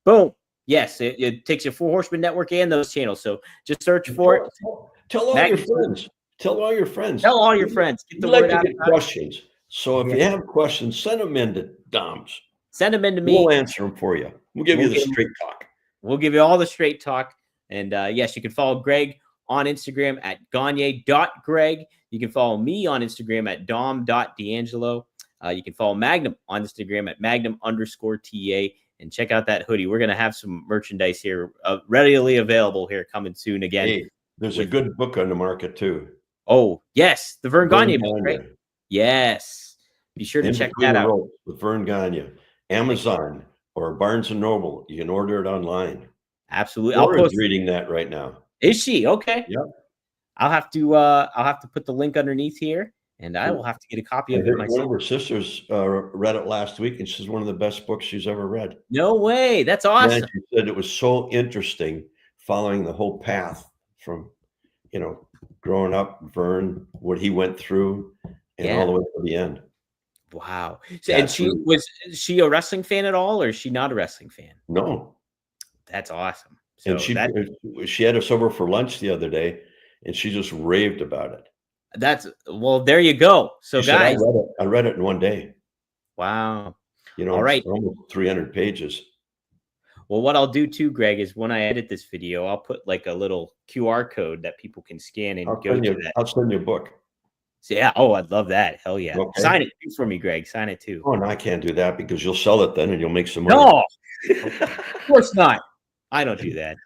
Boom. Yes, it takes you Four Horsemen Network and those channels. So just search for it. Tell all your friends. Tell all your friends. Tell all your friends. Get the word out. Get questions. So if you have questions, send them in to Dom's. Send them in to me. We'll answer them for you. We'll give you the straight talk. We'll give you all the straight talk. And yes, you can follow Greg on Instagram at gagne.greg. You can follow me on Instagram at dom.d'angelo. You can follow Magnum on Instagram at magnum_TA. And check out that hoodie. We're going to have some merchandise here readily available here coming soon again. Hey, there's a good book on the market too. Oh, yes. The Vern Gagne book, right? Yes. Be sure to check that out. With Vern Gagne. Amazon or Barnes & Noble. You can order it online. Absolutely. Laura's reading that right now. Is she? Okay. Yep. I'll have to put the link underneath here, and I will have to get a copy of it myself. One of her sisters read it last week, and she's one of the best books she's ever read. No way. That's awesome. And she said it was so interesting following the whole path from, growing up, Vern, what he went through, and all the way to the end. Wow. So, and is she a wrestling fan at all, or is she not a wrestling fan? No. That's awesome. So and she had us over for lunch the other day, and she just raved about it. There you go. So guys, I read it in one day. Wow. All right. Almost 300 pages. Well, what I'll do too, Greg, is when I edit this video, I'll put like a little QR code that people can scan and go to that. I'll send you a book. So, yeah. Oh, I'd love that. Hell yeah. Okay. Sign it too for me, Greg. Sign it too. Oh, no, I can't do that because you'll sell it then and you'll make some money. No, of course not. I don't do that.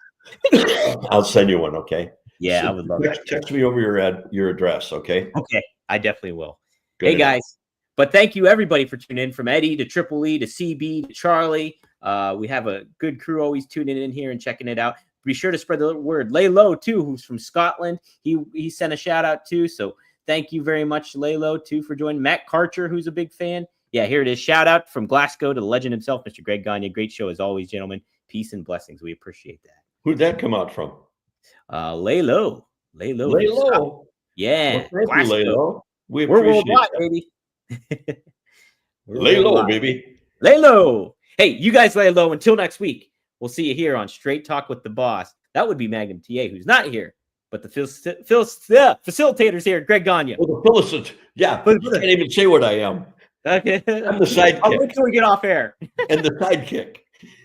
I'll send you one. Okay. Yeah, so I would love that. Text me over your address. Okay. Okay. I definitely will. Good hey, guys. But thank you, everybody, for tuning in, from Eddie to Triple E to CB to Charlie. We have a good crew always tuning in here and checking it out. Be sure to spread the word. Laylo, too, who's from Scotland. He sent a shout out, too. So thank you very much, Laylo, too, for joining. Matt Karcher, who's a big fan. Yeah, here it is. Shout out from Glasgow to the legend himself, Mr. Greg Gagne. Great show as always, gentlemen. Peace and blessings. We appreciate that. Who'd that come out from? Laylo. Laylo. Yeah. Well, thank you, Laylo. We're worldwide, baby. Laylo, baby. Laylo. Hey, you guys lay low until next week. We'll see you here on Straight Talk with the Boss. That would be Magnum TA, who's not here, but the facilitators here, Greg Gagne. Well, the Philistines. Yeah, but I can't even say what I am. Okay. I'm the sidekick. I'll wait till we get off air. And the sidekick.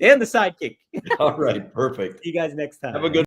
And the sidekick. All right, perfect. See you guys next time. Have a good